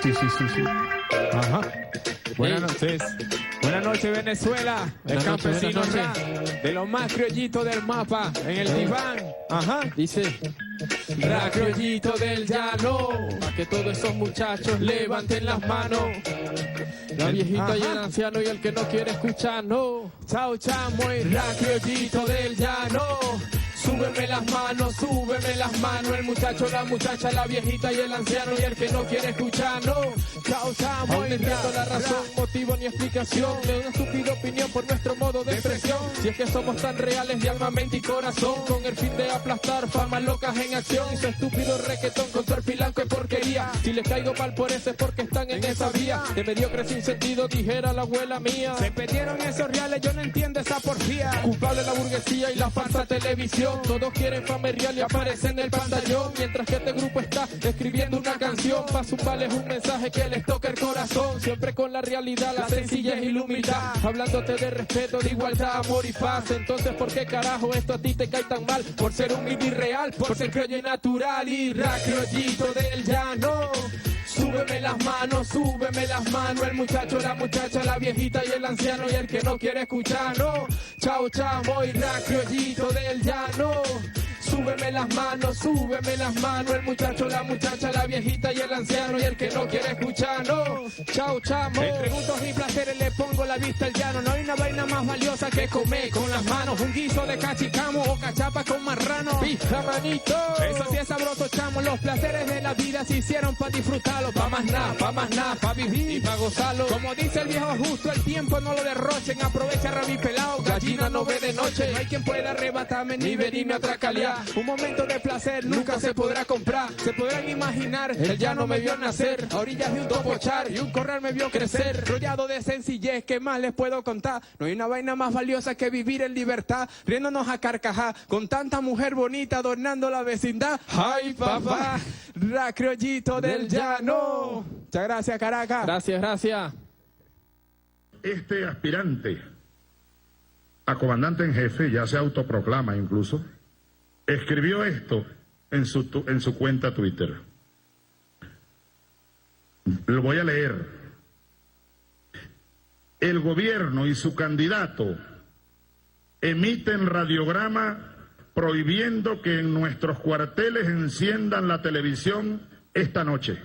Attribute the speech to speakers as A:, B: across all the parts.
A: Sí, sí, sí, sí. Ajá. Buenas noches. Buenas noches, Venezuela. El
B: Buenas noches,
A: campesino
B: buenas
A: rap, de los más criollitos del mapa, en el diván. Ajá.
B: Dice,
A: Rap criollito del llano, pa' que todos esos muchachos levanten las manos. La viejita y el anciano y el que no quiere escuchar, no. Chao, chamo y rap criollito del llano. Súbeme las manos, el muchacho, la muchacha, la viejita y el anciano y el que no quiere escuchar, no. Chao, chamo, no entiendo la razón, motivo ni explicación de una estúpida opinión por nuestro modo de expresión. Si es que somos tan reales de alma, mente y corazón, con el fin de aplastar famas locas en acción. Y su estúpido requetón con todo el pilanco y porquería. Si les caigo mal por eso es porque están en esa vía de mediocre sin sentido, dijera la abuela mía. Se perdieron esos reales, yo no entiendo esa porfía. Culpable la burguesía y la falsa televisión. Todos quieren fama y real y aparecen en el pantallón. Mientras que este grupo está escribiendo una canción para zumbarles un mensaje que les toca el corazón. Siempre con la realidad, la sencillez y la humildad, hablándote de respeto, de igualdad, amor y paz. Entonces, ¿por qué carajo esto a ti te cae tan mal? Por ser humilde y real, por ser criollo y natural y rap criollito del llano. Súbeme las manos, el muchacho, la muchacha, la viejita y el anciano y el que no quiere escuchar, no. Chao, chamo y rap criollito del llano. Súbeme las manos, el muchacho, la muchacha, la viejita y el anciano y el que no quiere escuchar, no. Chao, chamo. Entre gustos y placeres le pongo la vista al llano. No hay una vaina más valiosa que comer con las manos un guiso de cachicamo o cachapa con marrano. Pija, manito. Eso sí es sabroso, chamo. Los placeres de la vida se hicieron para disfrutarlo. Pa' más nada, pa' vivir y pa' gozarlo. Como dice el viejo justo, el tiempo no lo derrochen. Aprovecha, rabí pelado, gallina no ve de noche. No hay quien pueda arrebatarme ni venirme a tracalear. Un momento de placer nunca se podrá comprar. Se podrán imaginar, él ya no me vio nacer a orillas de un topochar y un corral me vio crecer. Rodeado de sencillez, ¿qué más les puedo contar? No hay una vaina más valiosa que vivir en libertad, riéndonos a carcajar con tanta mujer bonita adornando la vecindad. ¡Ay, papá! Rap criollito del llano. Muchas gracias, Caracas. Gracias, gracias.
C: Este aspirante a comandante en jefe, ya se autoproclama incluso, escribió esto en su cuenta Twitter. Lo voy a leer. El gobierno y su candidato emiten radiograma prohibiendo que en nuestros cuarteles enciendan la televisión esta noche.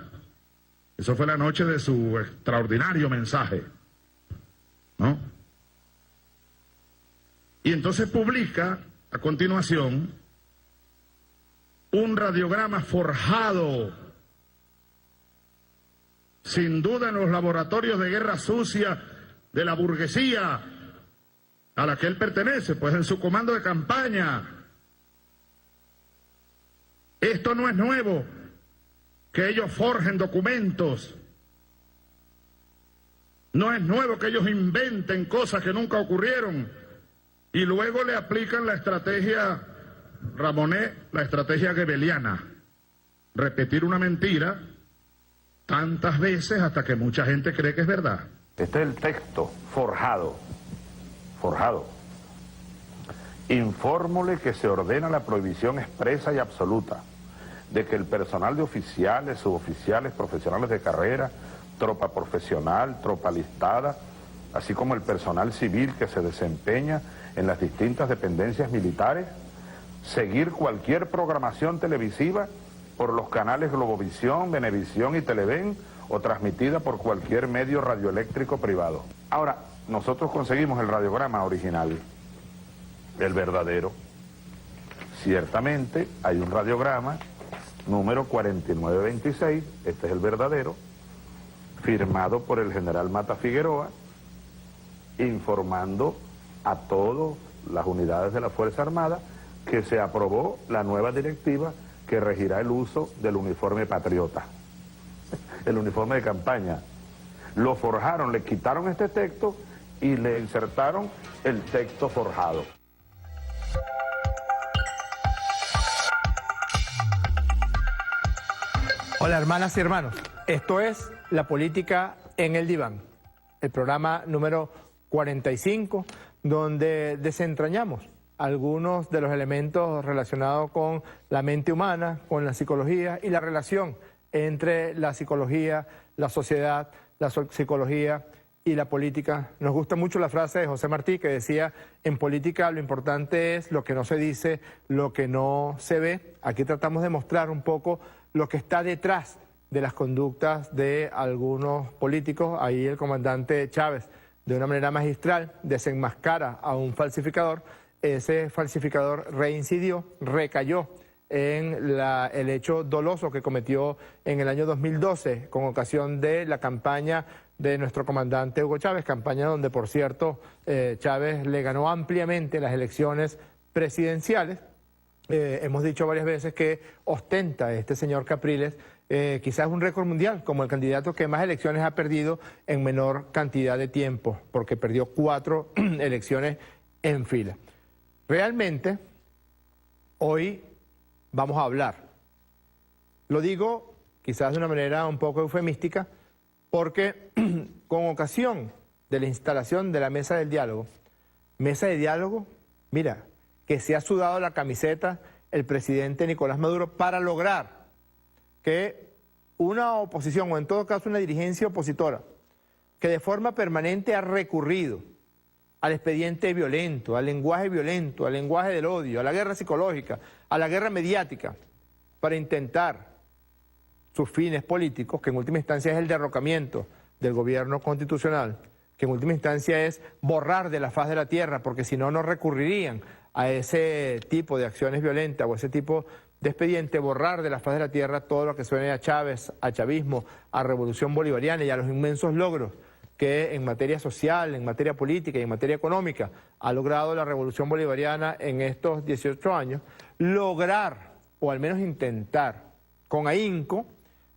C: Eso fue la noche de su extraordinario mensaje, ¿no? Y entonces publica a continuación un radiograma forjado, sin duda en los laboratorios de guerra sucia de la burguesía a la que él pertenece, pues en su comando de campaña. Esto no es nuevo, que ellos forjen documentos. No es nuevo que ellos inventen cosas que nunca ocurrieron y luego le aplican la estrategia Ramonet, la estrategia goebbeliana, repetir una mentira tantas veces hasta que mucha gente cree que es verdad.
D: Este es el texto forjado. Infórmole que se ordena la prohibición expresa y absoluta de que el personal de oficiales, suboficiales, profesionales de carrera, tropa profesional, tropa alistada, así como el personal civil que se desempeña en las distintas dependencias militares, seguir cualquier programación televisiva por los canales Globovisión, Venevisión y Televen o transmitida por cualquier medio radioeléctrico privado. Ahora, nosotros conseguimos el radiograma original, el verdadero. Ciertamente hay un radiograma número 4926, este es el verdadero, firmado por el general Mata Figueroa, informando a todas las unidades de la Fuerza Armada que se aprobó la nueva directiva que regirá el uso del uniforme patriota, el uniforme de campaña. Lo forjaron, le quitaron este texto y le insertaron el texto forjado.
E: Hola hermanas y hermanos, esto es La Política en el Diván, el programa número 45, donde desentrañamos algunos de los elementos relacionados con la mente humana, con la psicología y la relación entre la psicología, la sociedad, la psicología y la política. Nos gusta mucho la frase de José Martí que decía, en política lo importante es lo que no se dice, lo que no se ve. Aquí tratamos de mostrar un poco lo que está detrás de las conductas de algunos políticos. Ahí el comandante Chávez, de una manera magistral, desenmascara a un falsificador. Ese falsificador reincidió, recayó en el hecho doloso que cometió en el año 2012 con ocasión de la campaña de nuestro comandante Hugo Chávez, campaña donde, por cierto, Chávez le ganó ampliamente las elecciones presidenciales. Hemos dicho varias veces que ostenta este señor Capriles quizás un récord mundial como el candidato que más elecciones ha perdido en menor cantidad de tiempo, porque perdió 4 elecciones en fila. Realmente, hoy vamos a hablar. Lo digo quizás de una manera un poco eufemística, porque con ocasión de la instalación de la mesa del diálogo, mira, que se ha sudado la camiseta el presidente Nicolás Maduro para lograr que una oposición, o en todo caso una dirigencia opositora, que de forma permanente ha recurrido al expediente violento, al lenguaje violento, al lenguaje del odio, a la guerra psicológica, a la guerra mediática, para intentar sus fines políticos, que en última instancia es el derrocamiento del gobierno constitucional, que en última instancia es borrar de la faz de la tierra, porque si no, no recurrirían a ese tipo de acciones violentas o ese tipo de expediente, borrar de la faz de la tierra todo lo que suene a Chávez, a chavismo, a revolución bolivariana y a los inmensos logros que en materia social, en materia política y en materia económica ha logrado la revolución bolivariana en estos 18 años, lograr, o al menos intentar, con ahínco,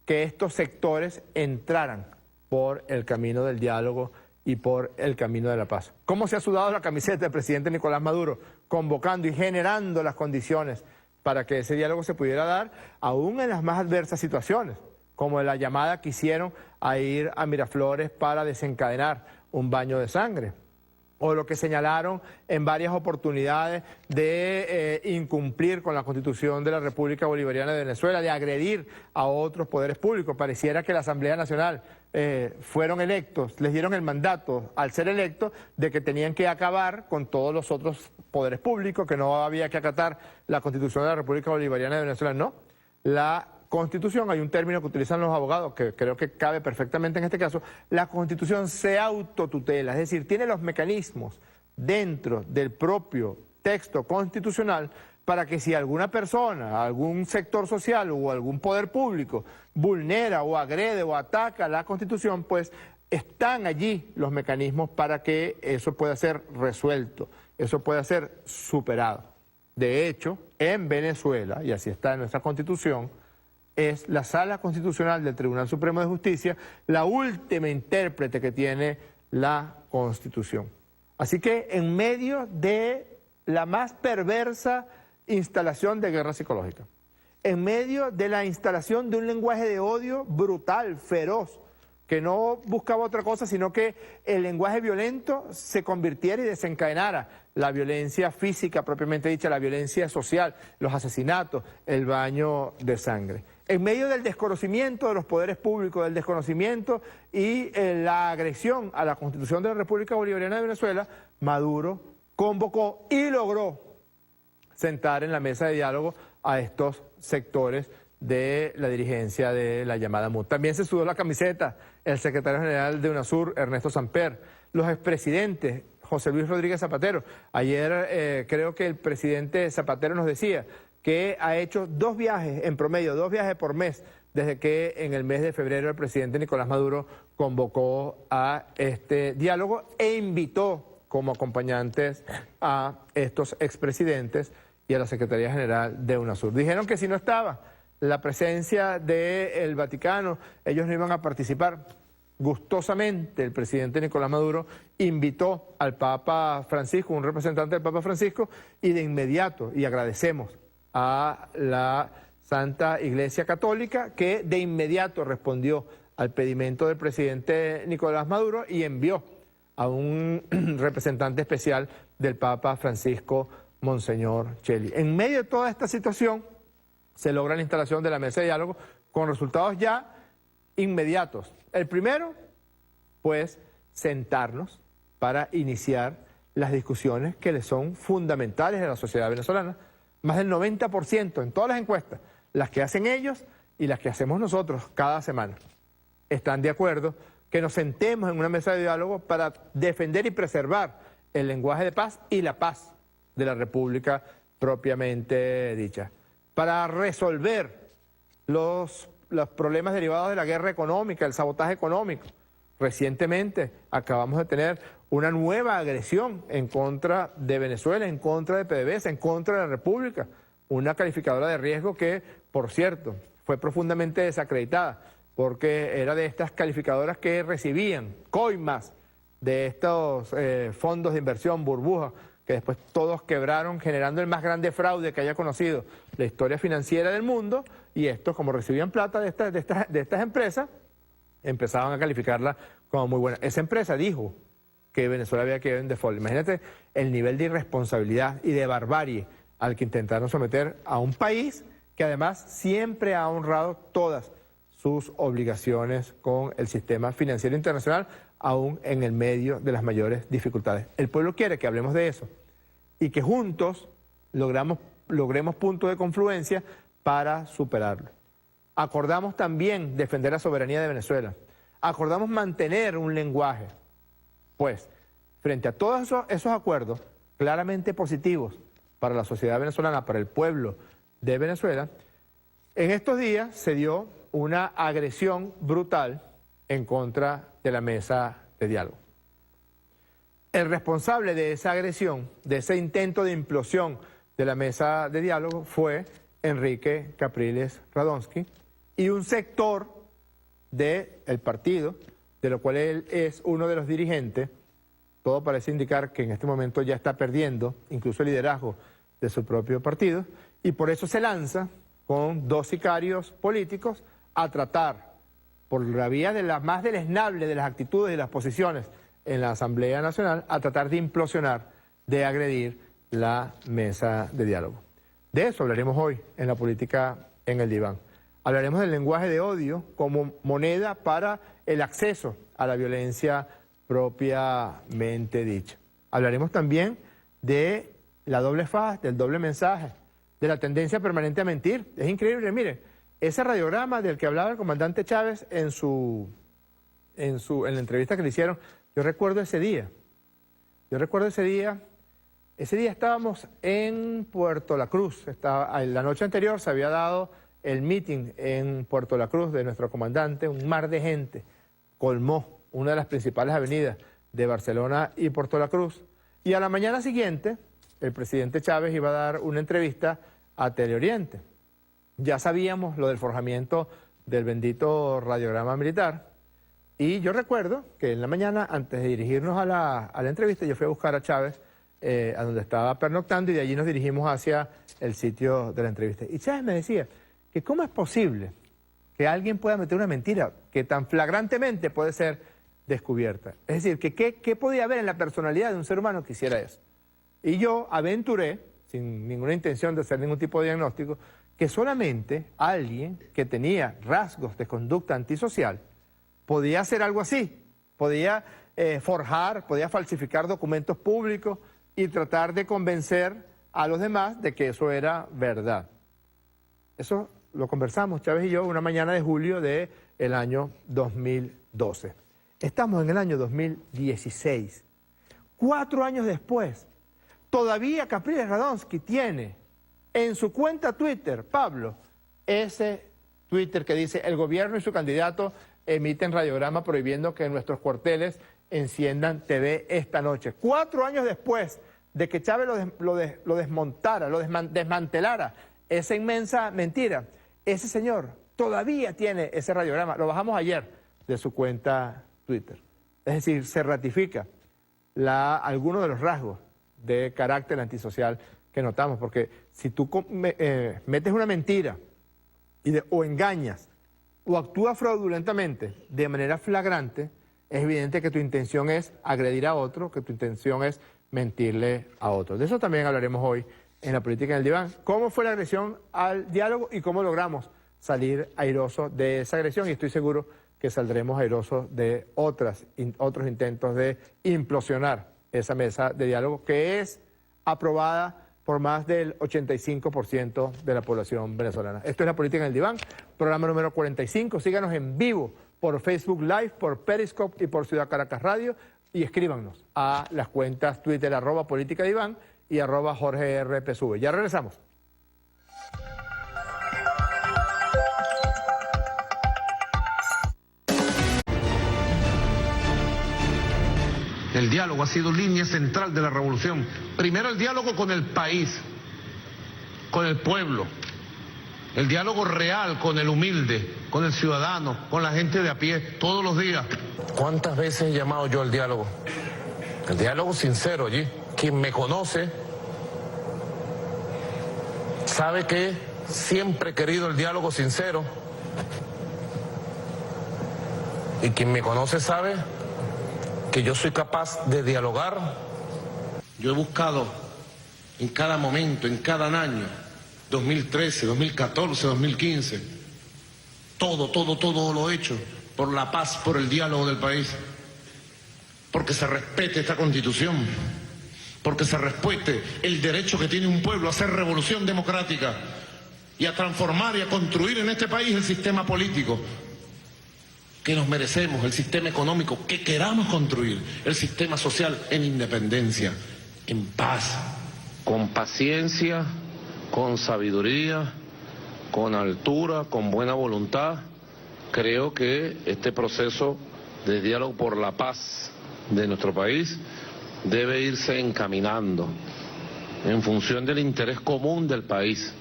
E: que estos sectores entraran por el camino del diálogo y por el camino de la paz. ¿Cómo se ha sudado la camiseta del presidente Nicolás Maduro, convocando y generando las condiciones para que ese diálogo se pudiera dar, aún en las más adversas situaciones, como la llamada que hicieron a ir a Miraflores para desencadenar un baño de sangre, o lo que señalaron en varias oportunidades de incumplir con la Constitución de la República Bolivariana de Venezuela, de agredir a otros poderes públicos? Pareciera que la Asamblea Nacional fueron electos, les dieron el mandato al ser electos de que tenían que acabar con todos los otros poderes públicos, que no había que acatar la Constitución de la República Bolivariana de Venezuela. No, la Constitución, hay un término que utilizan los abogados que creo que cabe perfectamente en este caso, la Constitución se autotutela, es decir, tiene los mecanismos dentro del propio texto constitucional para que si alguna persona, algún sector social o algún poder público vulnera o agrede o ataca la Constitución, pues están allí los mecanismos para que eso pueda ser resuelto, eso pueda ser superado. De hecho, en Venezuela, y así está en nuestra Constitución, es la Sala Constitucional del Tribunal Supremo de Justicia la última intérprete que tiene la Constitución. Así que en medio de la más perversa instalación de guerra psicológica, en medio de la instalación de un lenguaje de odio brutal, feroz, que no buscaba otra cosa sino que el lenguaje violento se convirtiera y desencadenara la violencia física propiamente dicha, la violencia social, los asesinatos, el baño de sangre. En medio del desconocimiento de los poderes públicos, del desconocimiento y la agresión a la Constitución de la República Bolivariana de Venezuela, Maduro convocó y logró sentar en la mesa de diálogo a estos sectores de la dirigencia de la llamada MUD. También se sudó la camiseta el secretario general de UNASUR, Ernesto Samper, los expresidentes, José Luis Rodríguez Zapatero. Ayer creo que el presidente Zapatero nos decía que ha hecho 2 viajes, en promedio, 2 viajes por mes, desde que en el mes de febrero el presidente Nicolás Maduro convocó a este diálogo e invitó como acompañantes a estos expresidentes y a la Secretaría General de UNASUR. Dijeron que si no estaba la presencia del Vaticano, ellos no iban a participar. Gustosamente el presidente Nicolás Maduro invitó al Papa Francisco, un representante del Papa Francisco, y de inmediato, y agradecemos a la Santa Iglesia Católica, que de inmediato respondió al pedimento del presidente Nicolás Maduro y envió a un representante especial del Papa Francisco, Monseñor Cheli. En medio de toda esta situación, se logra la instalación de la mesa de diálogo con resultados ya inmediatos. El primero, pues, sentarnos para iniciar las discusiones que le son fundamentales a la sociedad venezolana. Más del 90% en todas las encuestas, las que hacen ellos y las que hacemos nosotros cada semana, están de acuerdo que nos sentemos en una mesa de diálogo para defender y preservar el lenguaje de paz y la paz de la República propiamente dicha, para resolver los problemas derivados de la guerra económica, el sabotaje económico. Recientemente acabamos de tener una nueva agresión en contra de Venezuela, en contra de PDVSA, en contra de la República, una calificadora de riesgo que, por cierto, fue profundamente desacreditada, porque era de estas calificadoras que recibían coimas de estos fondos de inversión burbuja, que después todos quebraron, generando el más grande fraude que haya conocido la historia financiera del mundo, y estos, como recibían plata de estas empresas, empezaban a calificarla como muy buena. Esa empresa dijo que Venezuela había quedado en default. Imagínate el nivel de irresponsabilidad y de barbarie al que intentaron someter a un país que además siempre ha honrado todas sus obligaciones con el sistema financiero internacional, aún en el medio de las mayores dificultades. El pueblo quiere que hablemos de eso y que juntos logremos puntos de confluencia para superarlo. Acordamos también defender la soberanía de Venezuela. Acordamos mantener un lenguaje. Pues, frente a todos esos acuerdos claramente positivos para la sociedad venezolana, para el pueblo de Venezuela, en estos días se dio una agresión brutal en contra de la mesa de diálogo. El responsable de esa agresión, de ese intento de implosión de la mesa de diálogo, fue Enrique Capriles Radonsky y un sector del partido, de lo cual él es uno de los dirigentes. Todo parece indicar que en este momento ya está perdiendo incluso el liderazgo de su propio partido, y por eso se lanza con dos sicarios políticos a tratar, por la vía de la más deleznable de las actitudes y las posiciones en la Asamblea Nacional, a tratar de implosionar, de agredir la mesa de diálogo. De eso hablaremos hoy en la política en el diván. Hablaremos del lenguaje de odio como moneda para el acceso a la violencia propiamente dicha. Hablaremos también de la doble faz, del doble mensaje, de la tendencia permanente a mentir. Es increíble, mire, ese radiograma del que hablaba el comandante Chávez en la entrevista que le hicieron, yo recuerdo ese día. Ese día estábamos en Puerto La Cruz. La noche anterior se había dado el meeting en Puerto La Cruz de nuestro comandante, un mar de gente colmó una de las principales avenidas de Barcelona y Puerto La Cruz. Y a la mañana siguiente, el presidente Chávez iba a dar una entrevista a Teleoriente. Ya sabíamos lo del forjamiento del bendito radiograma militar. Y yo recuerdo que en la mañana, antes de dirigirnos a la entrevista, yo fui a buscar a Chávez a donde estaba pernoctando, y de allí nos dirigimos hacia el sitio de la entrevista. Y Chávez me decía que cómo es posible que alguien pueda meter una mentira que tan flagrantemente puede ser descubierta. Es decir, que ¿qué podía haber en la personalidad de un ser humano que hiciera eso? Y yo aventuré, sin ninguna intención de hacer ningún tipo de diagnóstico, que solamente alguien que tenía rasgos de conducta antisocial podía hacer algo así, podía forjar, podía falsificar documentos públicos y tratar de convencer a los demás de que eso era verdad. Eso lo conversamos Chávez y yo una mañana de julio del año 2012. Estamos en el año 2016. 4 años después, todavía Capriles Radonsky tiene en su cuenta Twitter, Pablo, ese Twitter que dice: el gobierno y su candidato emiten radiograma prohibiendo que en nuestros cuarteles enciendan TV esta noche. 4 años después de que Chávez lo desmontara, desmantelara esa inmensa mentira, ese señor todavía tiene ese radiograma. Lo bajamos ayer de su cuenta Twitter. Es decir, se ratifica algunos de los rasgos de carácter antisocial que notamos, porque si tú metes una mentira o engañas o actúas fraudulentamente de manera flagrante, es evidente que tu intención es agredir a otro, que tu intención es mentirle a otro. De eso también hablaremos hoy en la política en el diván. ¿Cómo fue la agresión al diálogo y cómo logramos salir airosos de esa agresión y estoy seguro que saldremos airosos de otros intentos de implosionar esa mesa de diálogo que es aprobada por más del 85% de la población venezolana. Esto es La Política en el Diván, programa número 45. Síganos en vivo por Facebook Live, por Periscope y por Ciudad Caracas Radio y escríbanos a las cuentas Twitter @PolíticaDiván y @JorgeRPSV. Ya regresamos.
B: El diálogo ha sido línea central de la revolución. Primero el diálogo con el país, con el pueblo. El diálogo real con el humilde, con el ciudadano, con la gente de a pie, todos los días. ¿Cuántas veces he llamado yo al diálogo? El diálogo sincero allí. Quien me conoce sabe que siempre he querido el diálogo sincero. Y quien me conoce sabe que yo soy capaz de dialogar. Yo he buscado en cada momento, en cada año, 2013, 2014, 2015, todo lo he hecho por la paz, por el diálogo del país, porque se respete esta Constitución, porque se respete el derecho que tiene un pueblo a hacer revolución democrática y a transformar y a construir en este país el sistema político que nos merecemos, el sistema económico que queramos construir, el sistema social en independencia, en paz, con paciencia, con sabiduría, con altura, con buena voluntad. Creo que este proceso de diálogo por la paz de nuestro país debe irse encaminando en función del interés común del país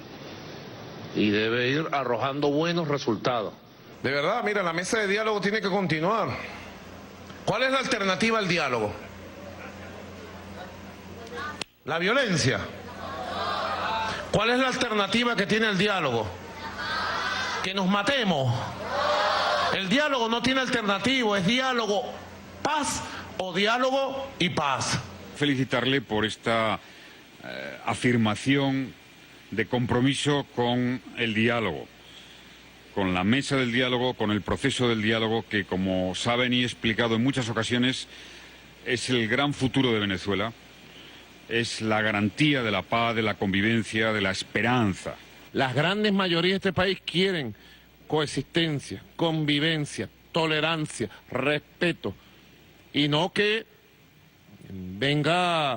B: y debe ir arrojando buenos resultados. De verdad, mira, la mesa de diálogo tiene que continuar. ¿Cuál es la alternativa al diálogo? La violencia. ¿Cuál es la alternativa que tiene el diálogo? Que nos matemos. El diálogo no tiene alternativa, es diálogo, paz o diálogo y paz.
F: Felicitarle por esta afirmación de compromiso con el diálogo, con la mesa del diálogo, con el proceso del diálogo, que, como saben y he explicado en muchas ocasiones, es el gran futuro de Venezuela, es la garantía de la paz, de la convivencia, de la esperanza.
B: Las grandes mayorías de este país quieren coexistencia, convivencia, tolerancia, respeto, y no que venga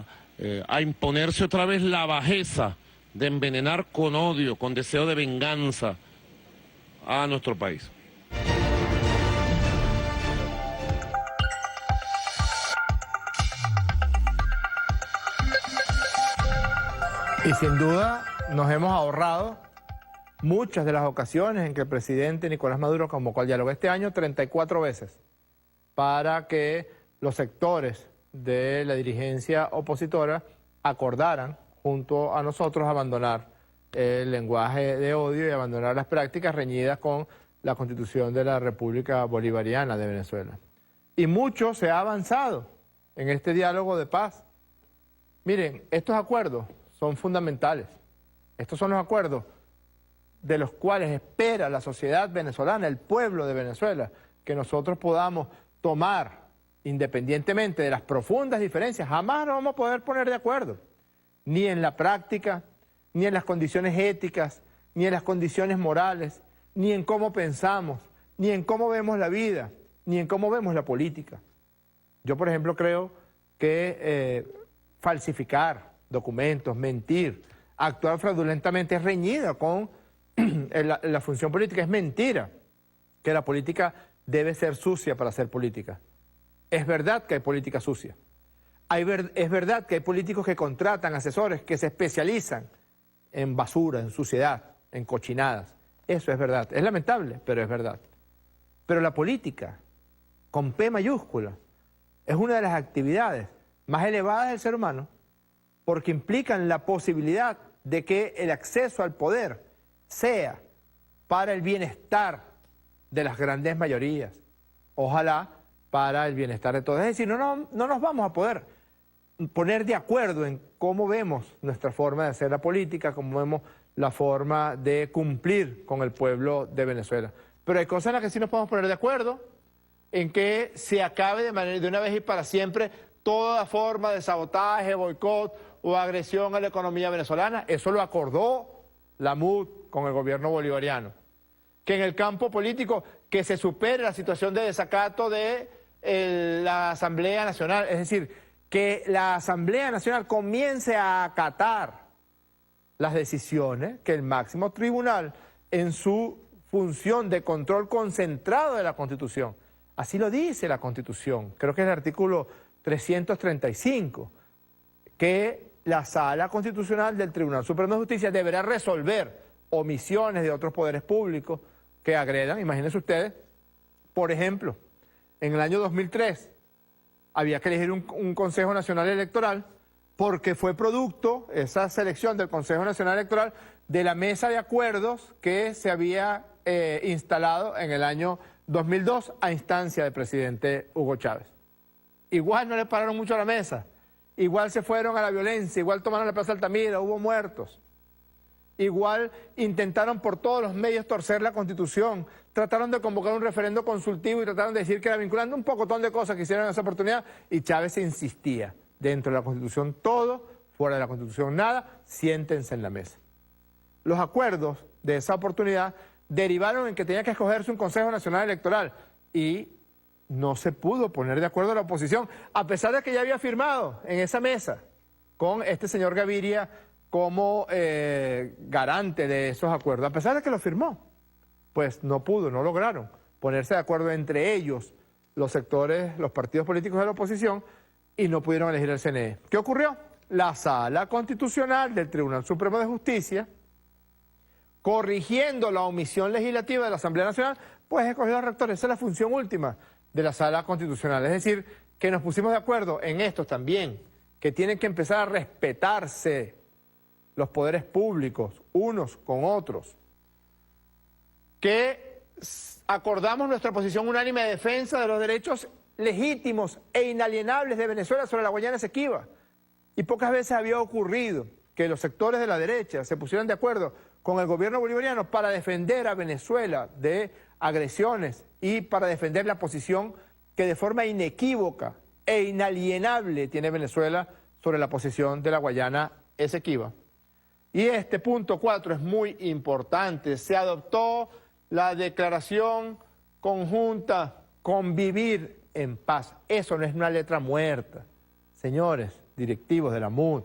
B: a imponerse otra vez la bajeza de envenenar con odio, con deseo de venganza a nuestro país.
E: Y sin duda nos hemos ahorrado muchas de las ocasiones en que el presidente Nicolás Maduro convocó al diálogo este año 34 veces para que los sectores de la dirigencia opositora acordaran junto a nosotros abandonar el lenguaje de odio y abandonar las prácticas reñidas con la Constitución de la República Bolivariana de Venezuela. Y mucho se ha avanzado en este diálogo de paz. Miren, estos acuerdos son fundamentales. Estos son los acuerdos de los cuales espera la sociedad venezolana, el pueblo de Venezuela, que nosotros podamos tomar independientemente de las profundas diferencias. Jamás nos vamos a poder poner de acuerdo, ni en la práctica, ni en las condiciones éticas, ni en las condiciones morales, ni en cómo pensamos, ni en cómo vemos la vida, ni en cómo vemos la política. Yo, por ejemplo, creo que falsificar documentos, mentir, actuar fraudulentamente es reñida con la función política. Es mentira que la política debe ser sucia para ser política. Es verdad que hay política sucia. Es verdad que hay políticos que contratan asesores que se especializan en basura, en suciedad, en cochinadas. Eso es verdad. Es lamentable, pero es verdad. Pero la política, con P mayúscula, es una de las actividades más elevadas del ser humano porque implican la posibilidad de que el acceso al poder sea para el bienestar de las grandes mayorías. Ojalá para el bienestar de todos. Es decir, no nos vamos a poder poner de acuerdo en cómo vemos nuestra forma de hacer la política, cómo vemos la forma de cumplir con el pueblo de Venezuela. Pero hay cosas en las que sí nos podemos poner de acuerdo, en que se acabe de una vez y para siempre toda forma de sabotaje, boicot o agresión a la economía venezolana. Eso lo acordó la MUD con el gobierno bolivariano. Que en el campo político, que se supere la situación de desacato de la Asamblea Nacional, es decir, que la Asamblea Nacional comience a acatar las decisiones que el máximo tribunal, en su función de control concentrado de la Constitución, así lo dice la Constitución, creo que es el artículo 335, que la Sala Constitucional del Tribunal Supremo de Justicia deberá resolver omisiones de otros poderes públicos que agredan. Imagínense ustedes, por ejemplo, en el año 2003 había que elegir un Consejo Nacional Electoral porque fue producto, esa selección del Consejo Nacional Electoral, de la mesa de acuerdos que se había instalado en el año 2002 a instancia del presidente Hugo Chávez. Igual no le pararon mucho a la mesa, igual se fueron a la violencia, igual tomaron la Plaza Altamira, hubo muertos. Igual intentaron por todos los medios torcer la Constitución, trataron de convocar un referendo consultivo y trataron de decir que era vinculante, un pocotón de cosas que hicieron en esa oportunidad, y Chávez insistía, dentro de la Constitución todo, fuera de la Constitución nada, siéntense en la mesa. Los acuerdos de esa oportunidad derivaron en que tenía que escogerse un Consejo Nacional Electoral y no se pudo poner de acuerdo a la oposición, a pesar de que ya había firmado en esa mesa con este señor Gaviria como garante de esos acuerdos, a pesar de que lo firmó, pues no pudo, no lograron ponerse de acuerdo entre ellos, los sectores, los partidos políticos de la oposición, y no pudieron elegir el CNE. ¿Qué ocurrió? La Sala Constitucional del Tribunal Supremo de Justicia, corrigiendo la omisión legislativa de la Asamblea Nacional, pues escogió al rector. Esa es la función última de la Sala Constitucional. Es decir, que nos pusimos de acuerdo en esto también, que tienen que empezar a respetarse los poderes públicos, unos con otros, que acordamos nuestra posición unánime de defensa de los derechos legítimos e inalienables de Venezuela sobre la Guayana Esequiba. Y pocas veces había ocurrido que los sectores de la derecha se pusieran de acuerdo con el gobierno bolivariano para defender a Venezuela de agresiones y para defender la posición que de forma inequívoca e inalienable tiene Venezuela sobre la posesión de la Guayana Esequiba. Y este punto 4 es muy importante. Se adoptó la declaración conjunta, convivir en paz. Eso no es una letra muerta. Señores directivos de la MUD,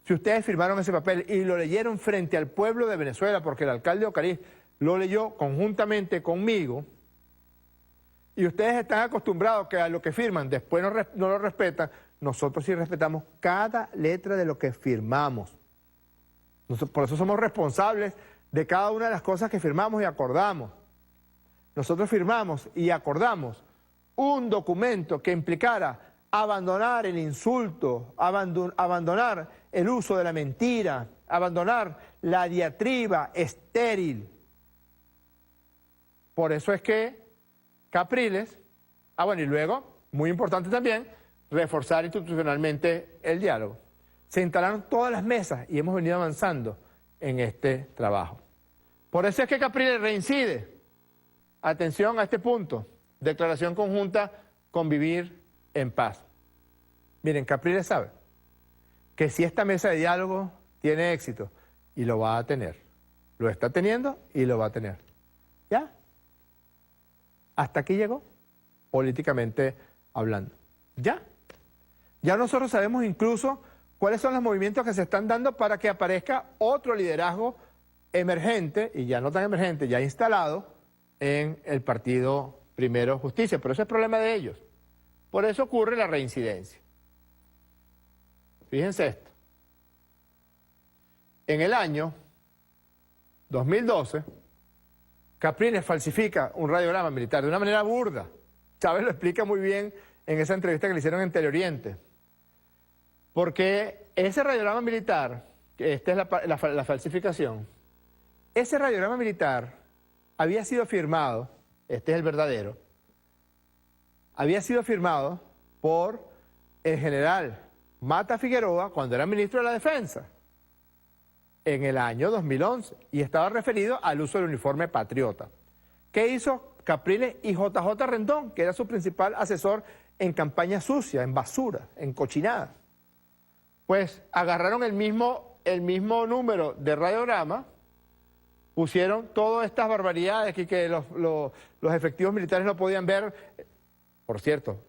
E: si ustedes firmaron ese papel y lo leyeron frente al pueblo de Venezuela, porque el alcalde Ocariz lo leyó conjuntamente conmigo, y ustedes están acostumbrados que a lo que firman después no lo respetan, nosotros sí respetamos cada letra de lo que firmamos. Por eso somos responsables de cada una de las cosas que firmamos y acordamos. Nosotros firmamos y acordamos un documento que implicara abandonar el insulto, abandonar el uso de la mentira, abandonar la diatriba estéril. Por eso es que Capriles, y luego, muy importante también, reforzar institucionalmente el diálogo. Se instalaron todas las mesas y hemos venido avanzando en este trabajo. Por eso es que Capriles reincide. Atención a este punto. Declaración conjunta, convivir en paz. Miren, Capriles sabe que si esta mesa de diálogo tiene éxito, y lo va a tener, lo está teniendo y lo va a tener. ¿Ya? Hasta aquí llegó, políticamente hablando. ¿Ya? Ya nosotros sabemos incluso cuáles son los movimientos que se están dando para que aparezca otro liderazgo emergente, y ya no tan emergente, ya instalado en el partido Primero Justicia, pero ese es el problema de ellos. Por eso ocurre la reincidencia. Fíjense esto. En el año 2012, Capriles falsifica un radiograma militar de una manera burda. Chávez lo explica muy bien en esa entrevista que le hicieron en Teleoriente. Porque ese radiograma militar, esta es la falsificación, ese radiograma militar había sido firmado, este es el verdadero, había sido firmado por el general Mata Figueroa cuando era ministro de la Defensa. en el año 2011 y estaba referido al uso del uniforme patriota. ¿Qué hizo Capriles y JJ Rendón, que era su principal asesor en campaña sucia, en basura, en cochinada? Pues agarraron el mismo número de radiograma, pusieron todas estas barbaridades que los efectivos militares no podían ver. Por cierto,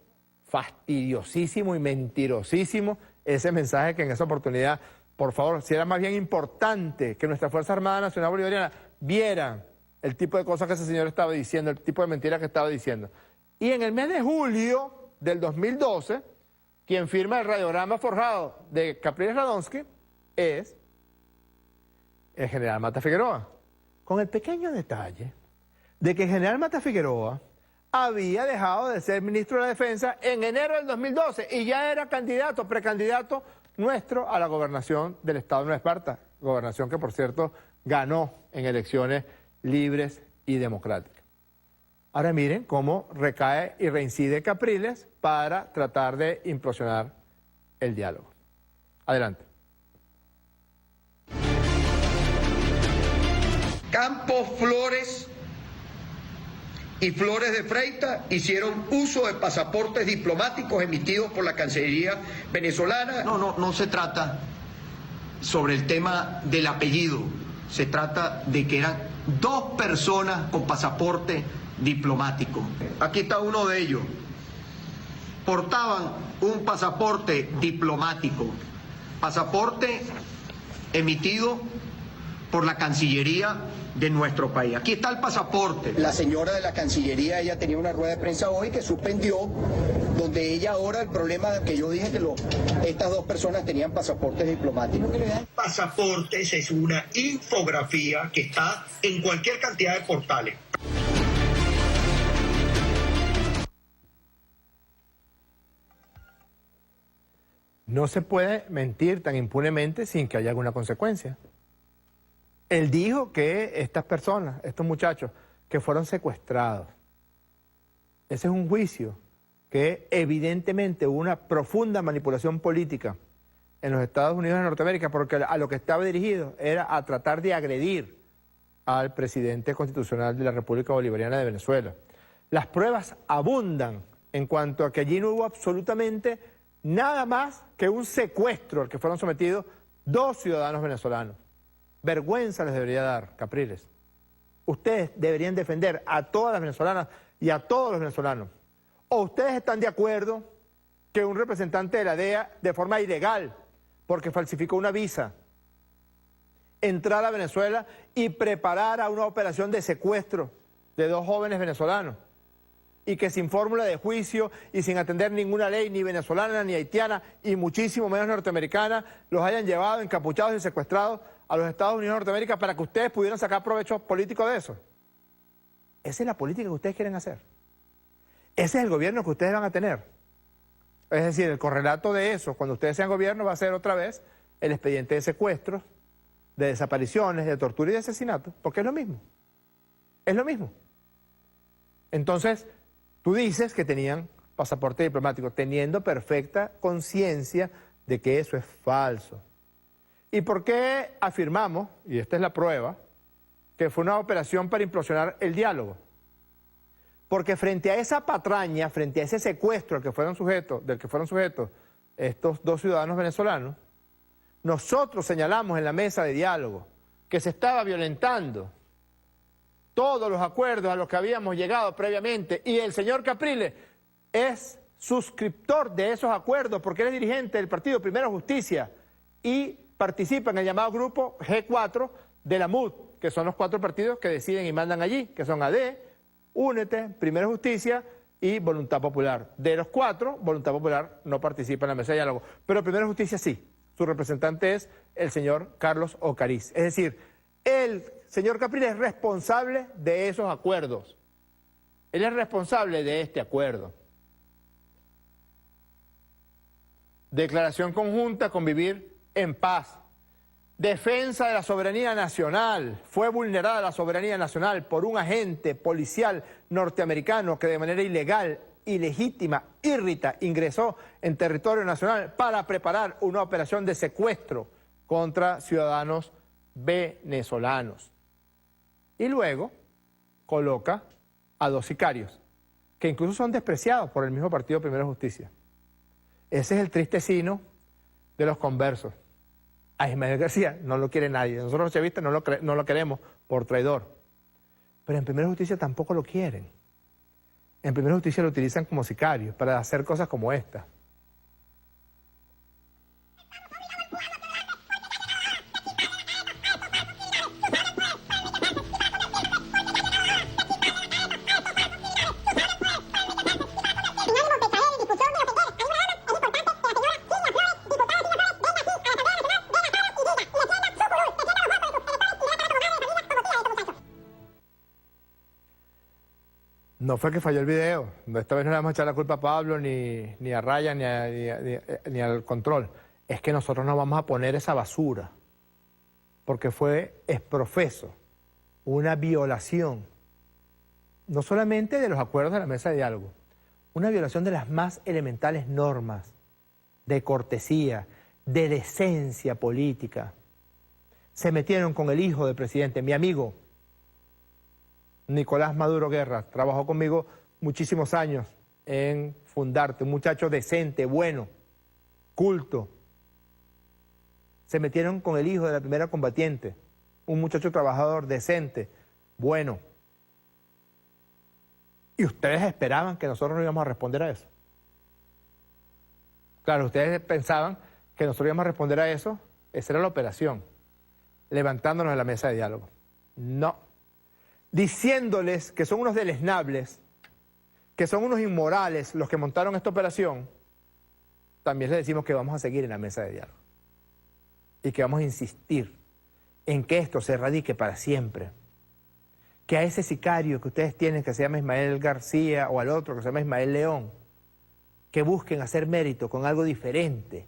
E: fastidiosísimo y mentirosísimo ese mensaje que en esa oportunidad, por favor, si era más bien importante que nuestra Fuerza Armada Nacional Bolivariana vieran el tipo de cosas que ese señor estaba diciendo, el tipo de mentiras que estaba diciendo. Y en el mes de julio del 2012, quien firma el radiograma forjado de Capriles Radonsky es el general Mata Figueroa, con el pequeño detalle de que el general Mata Figueroa había dejado de ser ministro de la Defensa en enero del 2012 y ya era precandidato nuestro a la gobernación del estado de Nueva Esparta, gobernación que por cierto ganó en elecciones libres y democráticas. Ahora miren cómo recae y reincide Capriles para tratar de implosionar el diálogo. Adelante.
G: Campos Flores y Flores de Freitas hicieron uso de pasaportes diplomáticos emitidos por la Cancillería venezolana. No se trata sobre el tema del apellido, se trata de que eran 2 personas con pasaporte diplomático. Aquí está uno de ellos. Portaban un pasaporte diplomático, pasaporte emitido por la Cancillería de nuestro país. Aquí está el pasaporte. La señora de la Cancillería, ella tenía una rueda de prensa hoy que suspendió, donde ella ahora, el problema que yo dije que estas 2 personas tenían pasaportes diplomáticos. Pasaportes es una infografía que está en cualquier cantidad de portales.
E: No se puede mentir tan impunemente sin que haya alguna consecuencia. Él dijo que estas personas, estos muchachos, que fueron secuestrados, ese es un juicio que evidentemente hubo una profunda manipulación política en los Estados Unidos de Norteamérica, porque a lo que estaba dirigido era a tratar de agredir al presidente constitucional de la República Bolivariana de Venezuela. Las pruebas abundan en cuanto a que allí no hubo absolutamente nada más que un secuestro al que fueron sometidos 2 ciudadanos venezolanos. Vergüenza les debería dar, Capriles. Ustedes deberían defender a todas las venezolanas y a todos los venezolanos. ¿O ustedes están de acuerdo que un representante de la DEA, de forma ilegal, porque falsificó una visa, entrara a Venezuela y preparara una operación de secuestro de 2 jóvenes venezolanos? Y que sin fórmula de juicio y sin atender ninguna ley, ni venezolana, ni haitiana, y muchísimo menos norteamericana, los hayan llevado encapuchados y secuestrados a los Estados Unidos de Norteamérica para que ustedes pudieran sacar provecho político de eso. Esa es la política que ustedes quieren hacer. Ese es el gobierno que ustedes van a tener. Es decir, el correlato de eso, cuando ustedes sean gobierno, va a ser otra vez el expediente de secuestros, de desapariciones, de tortura y de asesinato, porque es lo mismo. Es lo mismo. Entonces, tú dices que tenían pasaporte diplomático, teniendo perfecta conciencia de que eso es falso. ¿Y por qué afirmamos, y esta es la prueba, que fue una operación para implosionar el diálogo? Porque frente a esa patraña, frente a ese secuestro del que fueron sujetos estos 2 ciudadanos venezolanos, nosotros señalamos en la mesa de diálogo que se estaba violentando todos los acuerdos a los que habíamos llegado previamente, y el señor Capriles es suscriptor de esos acuerdos porque él es dirigente del partido Primero Justicia y participa en el llamado grupo G4 de la MUD, que son los 4 partidos que deciden y mandan allí, que son AD, Únete, Primero Justicia y Voluntad Popular. De los 4, Voluntad Popular no participa en la mesa de diálogo, pero Primero Justicia sí. Su representante es el señor Carlos Ocariz. Es decir, el señor Capriles es responsable de esos acuerdos. Él es responsable de este acuerdo. Declaración conjunta, convivir en paz. Defensa de la soberanía nacional. Fue vulnerada la soberanía nacional por un agente policial norteamericano que de manera ilegal, ilegítima, ingresó en territorio nacional para preparar una operación de secuestro contra ciudadanos venezolanos. Y luego coloca a 2 sicarios, que incluso son despreciados por el mismo partido Primero Justicia. Ese es el triste sino de los conversos. A Ismael García no lo quiere nadie. Nosotros los chavistas no lo queremos por traidor. Pero en Primera Justicia tampoco lo quieren. En Primera Justicia lo utilizan como sicario para hacer cosas como esta. No fue que falló el video. Esta vez no le vamos a echar la culpa a Pablo, ni a Ryan, ni al control. Es que nosotros no vamos a poner esa basura. Porque fue exprofeso, una violación. No solamente de los acuerdos de la mesa de diálogo, una violación de las más elementales normas de cortesía, de decencia política. Se metieron con el hijo del presidente, mi amigo Nicolás Maduro Guerra, trabajó conmigo muchísimos años en Fundarte, un muchacho decente, bueno, culto. Se metieron con el hijo de la primera combatiente, un muchacho trabajador, decente, bueno. ¿Y ustedes esperaban que nosotros no íbamos a responder a eso? Claro, ustedes pensaban que nosotros íbamos a responder a eso, esa era la operación, levantándonos de la mesa de diálogo. No. Diciéndoles que son unos deleznables, que son unos inmorales los que montaron esta operación, también les decimos que vamos a seguir en la mesa de diálogo y que vamos a insistir en que esto se erradique para siempre. Que a ese sicario que ustedes tienen, que se llama Ismael García, o al otro que se llama Ismael León, que busquen hacer mérito con algo diferente,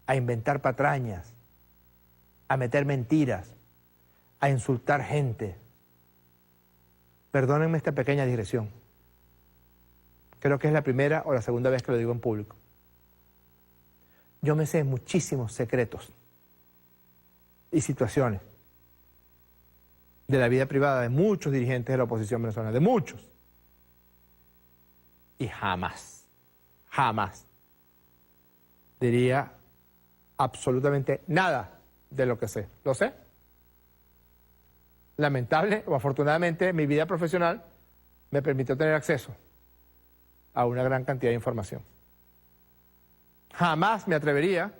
E: a inventar patrañas, a meter mentiras, a insultar gente. Perdónenme esta pequeña digresión. Creo que es la primera o la segunda vez que lo digo en público. Yo me sé muchísimos secretos y situaciones de la vida privada de muchos dirigentes de la oposición venezolana, de muchos. Y jamás diría absolutamente nada de lo que sé. ¿Lo sé? Lamentable o afortunadamente, mi vida profesional me permitió tener acceso a una gran cantidad de información. Jamás me atrevería,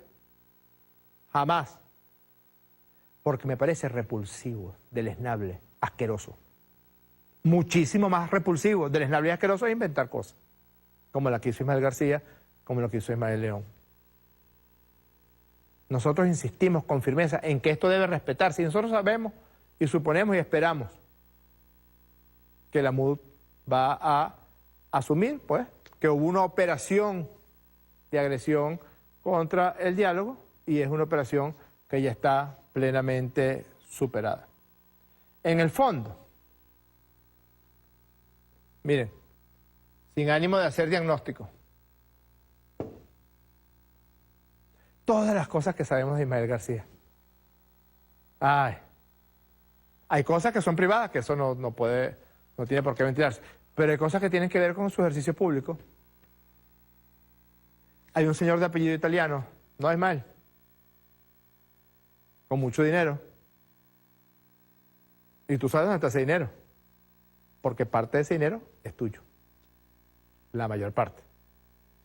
E: jamás, porque me parece repulsivo, deleznable, asqueroso. Muchísimo más repulsivo, deleznable y asqueroso es inventar cosas, como la que hizo Ismael García, como lo que hizo Ismael León. Nosotros insistimos con firmeza en que esto debe respetarse y nosotros sabemos y suponemos y esperamos que la MUD va a asumir, pues, que hubo una operación de agresión contra el diálogo y es una operación que ya está plenamente superada. En el fondo, miren, sin ánimo de hacer diagnóstico, todas las cosas que sabemos de Ismael García. Hay cosas que son privadas, que eso no tiene por qué ventilarse, pero hay cosas que tienen que ver con su ejercicio público. Hay un señor de apellido italiano, no es mal, con mucho dinero. Y tú sabes dónde está ese dinero, porque parte de ese dinero es tuyo, la mayor parte.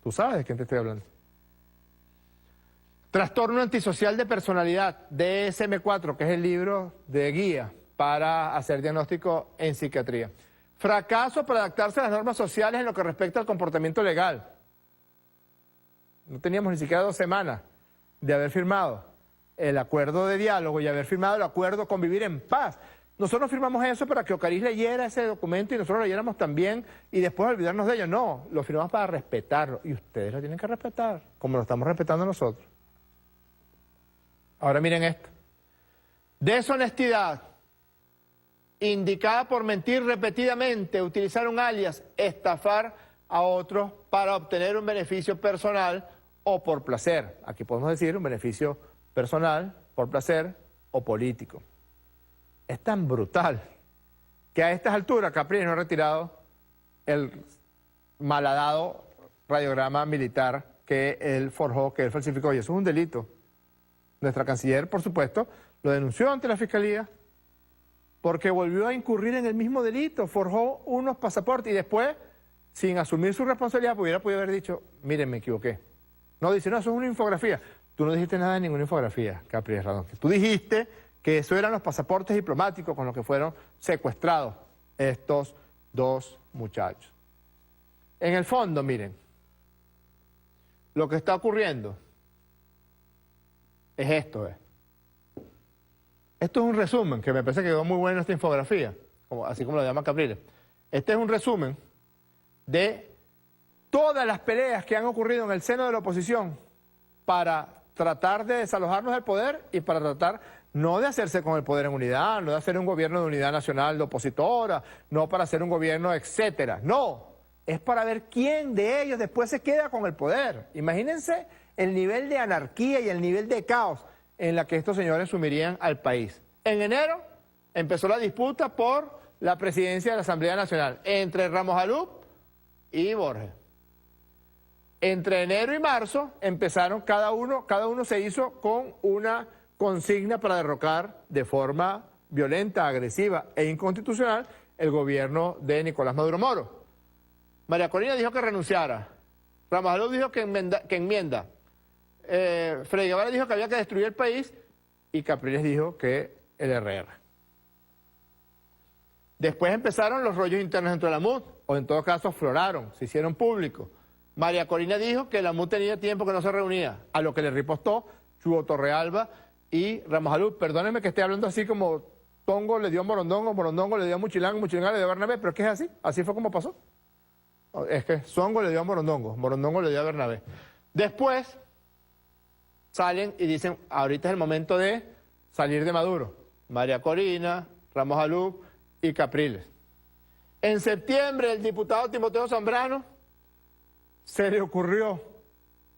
E: Tú sabes de quién te estoy hablando. Trastorno antisocial de personalidad, DSM-4, que es el libro de guía para hacer diagnóstico en psiquiatría. Fracaso para adaptarse a las normas sociales en lo que respecta al comportamiento legal. No teníamos ni siquiera 2 semanas de haber firmado el acuerdo de diálogo y haber firmado el acuerdo Convivir en Paz. Nosotros firmamos eso para que Ocariz leyera ese documento y nosotros lo leyéramos también y después olvidarnos de ello. No, lo firmamos para respetarlo y ustedes lo tienen que respetar, como lo estamos respetando nosotros. Ahora miren esto. Deshonestidad indicada por mentir repetidamente, utilizar un alias, estafar a otros para obtener un beneficio personal o por placer. Aquí podemos decir un beneficio personal, por placer, o político. Es tan brutal que a estas alturas Capriles no ha retirado el malhadado radiograma militar que él forjó, que él falsificó, y eso es un delito. Nuestra canciller, por supuesto, lo denunció ante la Fiscalía porque volvió a incurrir en el mismo delito, forjó unos pasaportes y después, sin asumir su responsabilidad, hubiera podido haber dicho, miren, me equivoqué. No, dice, no, eso es una infografía. Tú no dijiste nada de ninguna infografía, Capriles Radón. Tú dijiste que eso eran los pasaportes diplomáticos con los que fueron secuestrados estos dos muchachos. En el fondo, miren, lo que está ocurriendo es esto. Esto es un resumen, que me parece que quedó muy bueno esta infografía, así como lo llama Capriles. Este es un resumen de todas las peleas que han ocurrido en el seno de la oposición para tratar de desalojarnos del poder y para tratar no de hacerse con el poder en unidad, no de hacer un gobierno de unidad nacional de opositora, no para hacer un gobierno, etcétera. No, es para ver quién de ellos después se queda con el poder. Imagínense el nivel de anarquía y el nivel de caos en la que estos señores sumirían al país. En enero empezó la disputa por la presidencia de la Asamblea Nacional entre Ramos Alup y Borges. Entre enero y marzo empezaron cada uno se hizo con una consigna para derrocar de forma violenta, agresiva e inconstitucional el gobierno de Nicolás Maduro Moro. María Corina dijo que renunciara, Ramos Alup dijo que enmienda, Freddy Guevara dijo que había que destruir el país y Capriles dijo que el RR. Después empezaron los rollos internos dentro de la MUD, o en todo caso afloraron, se hicieron públicos. María Corina dijo que la MUD tenía tiempo que no se reunía, a lo que le ripostó Chugo Torrealba y Ramos Alup. Perdónenme que esté hablando así como Tongo le dio a Morondongo, Morondongo le dio a Muchilán, Muchilán le dio a Bernabé, pero es que es así, así fue como pasó. Es que Songo le dio a Morondongo, Morondongo le dio a Bernabé. Después salen y dicen, ahorita es el momento de salir de Maduro. María Corina, Ramos Alup y Capriles. En septiembre el diputado Timoteo Zambrano se le ocurrió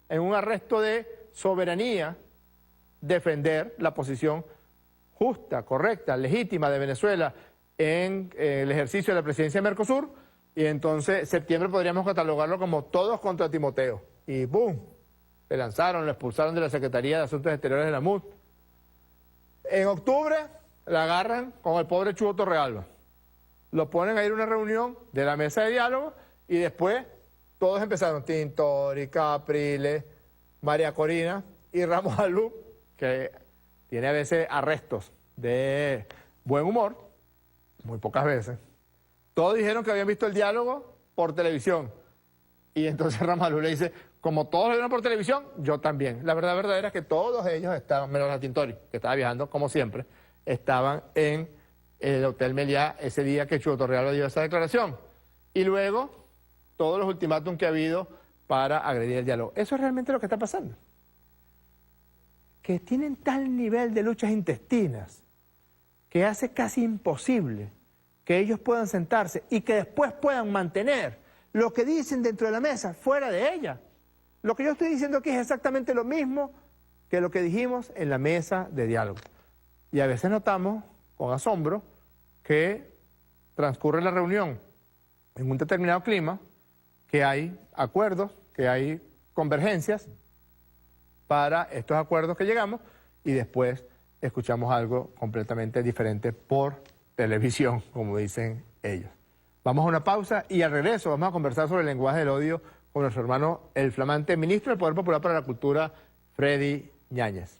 E: en un arresto de soberanía defender la posición justa, correcta, legítima de Venezuela en el ejercicio de la presidencia de Mercosur, y entonces septiembre podríamos catalogarlo como todos contra Timoteo. Y ¡boom! Le lanzaron, lo expulsaron de la Secretaría de Asuntos Exteriores de la MUD. En octubre la agarran con el pobre Chugo Torrealba. Lo ponen a ir a una reunión de la mesa de diálogo y después todos empezaron, Tintori, Capriles, María Corina y Ramos Alup, que tiene a veces arrestos de buen humor, muy pocas veces. Todos dijeron que habían visto el diálogo por televisión. Y entonces Ramos Alup le dice, como todos lo vieron por televisión, yo también. La verdad verdadera es que todos ellos estaban, menos la Tintori, que estaba viajando como siempre, estaban en el Hotel Meliá ese día que Chugo Torrealba dio esa declaración. Y luego, todos los ultimátums que ha habido para agredir el diálogo. Eso es realmente lo que está pasando. Que tienen tal nivel de luchas intestinas que hace casi imposible que ellos puedan sentarse y que después puedan mantener lo que dicen dentro de la mesa fuera de ella. Lo que yo estoy diciendo aquí es exactamente lo mismo que lo que dijimos en la mesa de diálogo. Y a veces notamos con asombro que transcurre la reunión en un determinado clima, que hay acuerdos, que hay convergencias para estos acuerdos que llegamos y después escuchamos algo completamente diferente por televisión, como dicen ellos. Vamos a una pausa y al regreso vamos a conversar sobre el lenguaje del odio con nuestro hermano, el flamante ministro del Poder Popular para la Cultura, Freddy Ñáñez.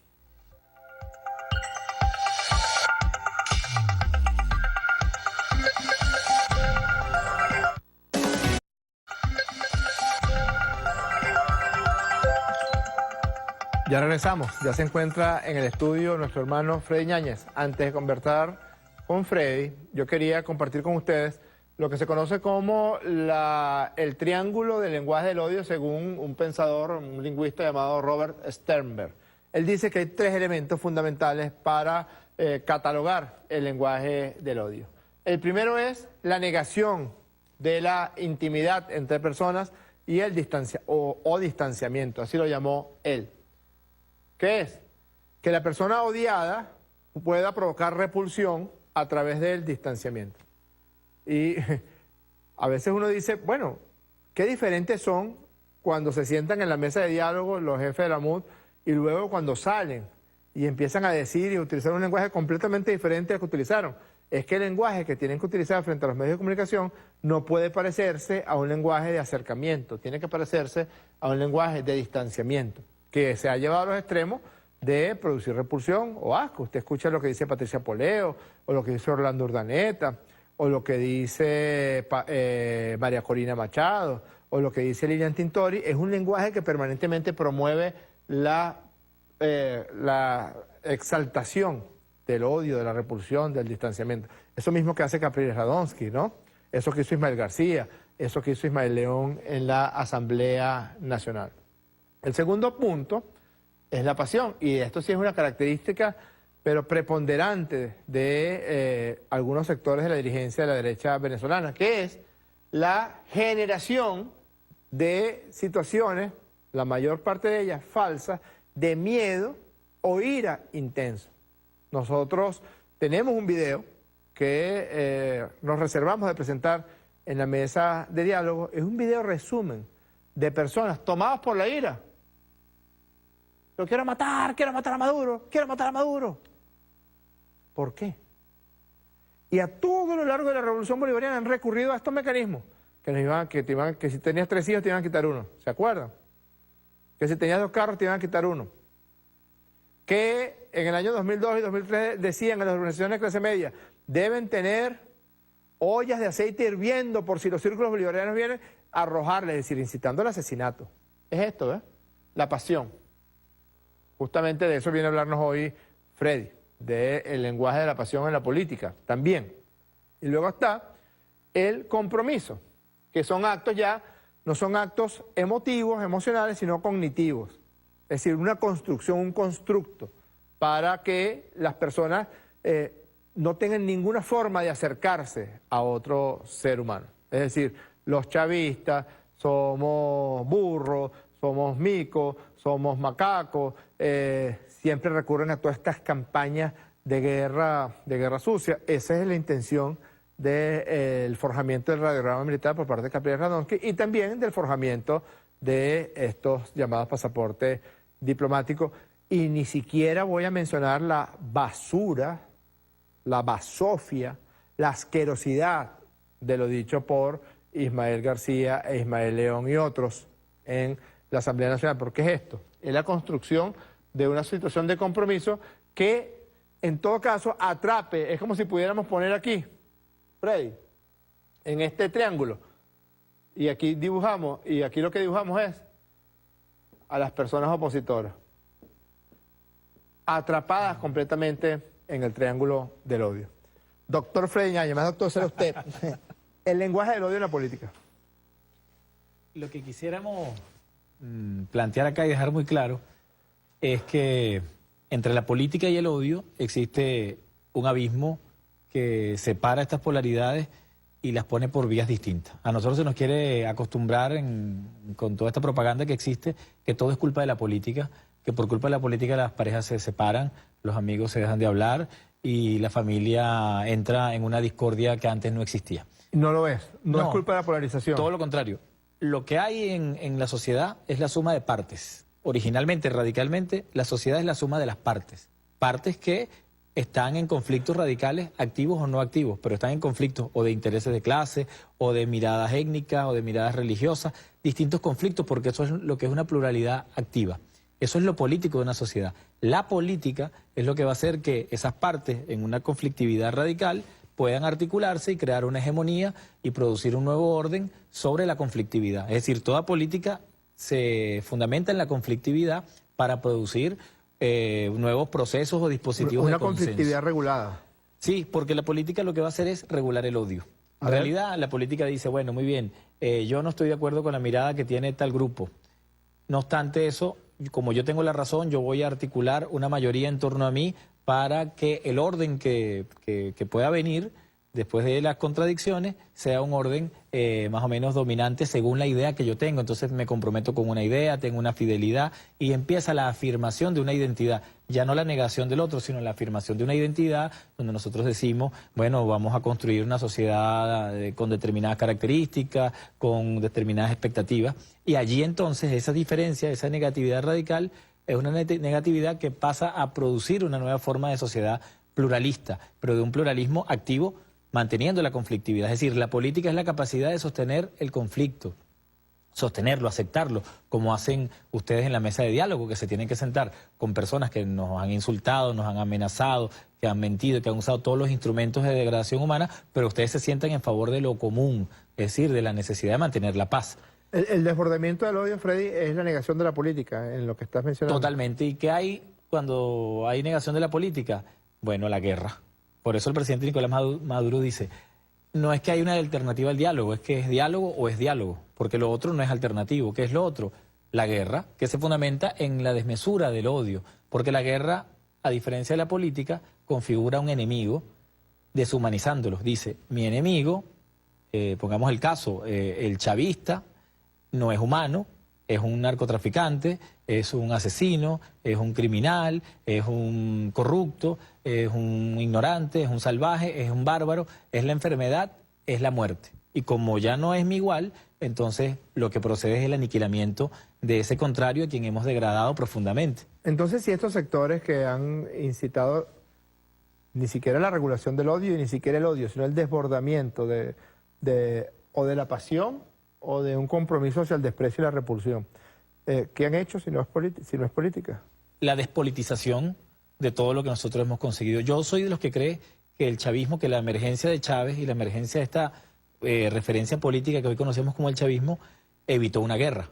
E: Ya regresamos, ya se encuentra en el estudio nuestro hermano Freddy Ñáñez. Antes de conversar con Freddy, yo quería compartir con ustedes lo que se conoce como el triángulo del lenguaje del odio según un pensador, un lingüista llamado Robert Sternberg. Él dice que hay tres elementos fundamentales para catalogar el lenguaje del odio. El primero es la negación de la intimidad entre personas y el distanciamiento, así lo llamó él. ¿Qué es? Que la persona odiada pueda provocar repulsión a través del distanciamiento. Y a veces uno dice, bueno, qué diferentes son cuando se sientan en la mesa de diálogo los jefes de la MUD y luego cuando salen y empiezan a decir y utilizar un lenguaje completamente diferente al que utilizaron. Es que el lenguaje que tienen que utilizar frente a los medios de comunicación no puede parecerse a un lenguaje de acercamiento, tiene que parecerse a un lenguaje de distanciamiento, que se ha llevado a los extremos de producir repulsión o asco. Usted escucha lo que dice Patricia Poleo, o lo que dice Orlando Urdaneta, o lo que dice María Corina Machado, o lo que dice Lilian Tintori. Es un lenguaje que permanentemente promueve la exaltación del odio, de la repulsión, del distanciamiento. Eso mismo que hace Capriles Radonsky, ¿no? Eso que hizo Ismael García, eso que hizo Ismael León en la Asamblea Nacional. El segundo punto es la pasión, y esto sí es una característica, pero preponderante de algunos sectores de la dirigencia de la derecha venezolana, que es la generación de situaciones, la mayor parte de ellas falsas, de miedo o ira intenso. Nosotros tenemos un video que nos reservamos de presentar en la mesa de diálogo. Es un video resumen de personas tomadas por la ira. Yo quiero matar a Maduro, quiero matar a Maduro. ¿Por qué? Y a todo lo largo de la Revolución Bolivariana han recurrido a estos mecanismos. Que si tenías 3 hijos te iban a quitar uno. ¿Se acuerdan? Que si tenías 2 carros te iban a quitar uno. Que en el año 2002 y 2003 decían en las organizaciones de clase media, deben tener ollas de aceite hirviendo por si los círculos bolivarianos vienen a arrojarle, es decir, incitando al asesinato. Es esto, ¿eh? La pasión. Justamente de eso viene a hablarnos hoy Freddy, del lenguaje de la pasión en la política, también. Y luego está el compromiso, que son actos ya, no son actos emotivos, emocionales, sino cognitivos. Es decir, una construcción, un constructo, para que las personas no tengan ninguna forma de acercarse a otro ser humano. Es decir, los chavistas somos burros, somos micos, somos macacos, siempre recurren a todas estas campañas de guerra sucia. Esa es la intención del forjamiento del radiograma militar por parte de Capriles Radonsky y también del forjamiento de estos llamados pasaportes diplomáticos. Y ni siquiera voy a mencionar la basura, la basofia, la asquerosidad de lo dicho por Ismael García e Ismael León y otros en la Asamblea Nacional. ¿Por qué es esto? Es la construcción de una situación de compromiso que en todo caso atrape, es como si pudiéramos poner aquí, Freddy, en este triángulo, y aquí dibujamos, y aquí lo que dibujamos es a las personas opositoras, atrapadas completamente en el triángulo del odio. Doctor Freddy Ñañez, más doctor será usted, el lenguaje del odio en la política.
H: Lo que quisiéramos plantear acá y dejar muy claro es que entre la política y el odio existe un abismo que separa estas polaridades y las pone por vías distintas. A nosotros se nos quiere acostumbrar con toda esta propaganda que existe, que todo es culpa de la política, que por culpa de la política las parejas se separan, los amigos se dejan de hablar y la familia entra en una discordia que antes no existía.
E: No lo es, no es culpa de la polarización.
H: Todo lo contrario. Lo que hay en la sociedad es la suma de partes. Originalmente, radicalmente, la sociedad es la suma de las partes. Partes que están en conflictos radicales, activos o no activos, pero están en conflictos o de intereses de clase, o de miradas étnicas, o de miradas religiosas, distintos conflictos, porque eso es lo que es una pluralidad activa. Eso es lo político de una sociedad. La política es lo que va a hacer que esas partes, en una conflictividad radical, puedan articularse y crear una hegemonía y producir un nuevo orden sobre la conflictividad. Es decir, toda política se fundamenta en la conflictividad para producir nuevos procesos o dispositivos de consenso.
E: Una conflictividad regulada.
H: Sí, porque la política lo que va a hacer es regular el odio. En realidad, la política dice, bueno, muy bien, yo no estoy de acuerdo con la mirada que tiene tal grupo. No obstante eso, como yo tengo la razón, yo voy a articular una mayoría en torno a mí para que el orden que pueda venir después de las contradicciones, sea un orden más o menos dominante según la idea que yo tengo. Entonces me comprometo con una idea, tengo una fidelidad y empieza la afirmación de una identidad. Ya no la negación del otro, sino la afirmación de una identidad donde nosotros decimos, bueno, vamos a construir una sociedad con determinadas características, con determinadas expectativas. Y allí entonces esa diferencia, esa negatividad radical, es una negatividad que pasa a producir una nueva forma de sociedad pluralista, pero de un pluralismo activo, manteniendo la conflictividad. Es decir, la política es la capacidad de sostener el conflicto, sostenerlo, aceptarlo, como hacen ustedes en la mesa de diálogo, que se tienen que sentar con personas que nos han insultado, nos han amenazado, que han mentido, que han usado todos los instrumentos de degradación humana, pero ustedes se sientan en favor de lo común, es decir, de la necesidad de mantener la paz.
E: El desbordamiento del odio, Freddy, es la negación de la política, en lo que estás mencionando.
H: Totalmente. ¿Y qué hay cuando hay negación de la política? Bueno, la guerra. Por eso el presidente Nicolás Maduro dice, no es que hay una alternativa al diálogo, es que es diálogo o es diálogo, porque lo otro no es alternativo. ¿Qué es lo otro? La guerra, que se fundamenta en la desmesura del odio, porque la guerra, a diferencia de la política, configura un enemigo, deshumanizándolos. Dice, mi enemigo, pongamos el caso, el chavista, no es humano, es un narcotraficante, es un asesino, es un criminal, es un corrupto, es un ignorante, es un salvaje, es un bárbaro, es la enfermedad, es la muerte. Y como ya no es mi igual, entonces lo que procede es el aniquilamiento de ese contrario a quien hemos degradado profundamente.
E: Entonces, si estos sectores que han incitado ni siquiera la regulación del odio y ni siquiera el odio, sino el desbordamiento o de la pasión o de un compromiso hacia el desprecio y la repulsión, ¿qué han hecho si no es política?
H: La despolitización de todo lo que nosotros hemos conseguido. Yo soy de los que cree que el chavismo, que la emergencia de Chávez y la emergencia de esta referencia política que hoy conocemos como el chavismo, evitó una guerra.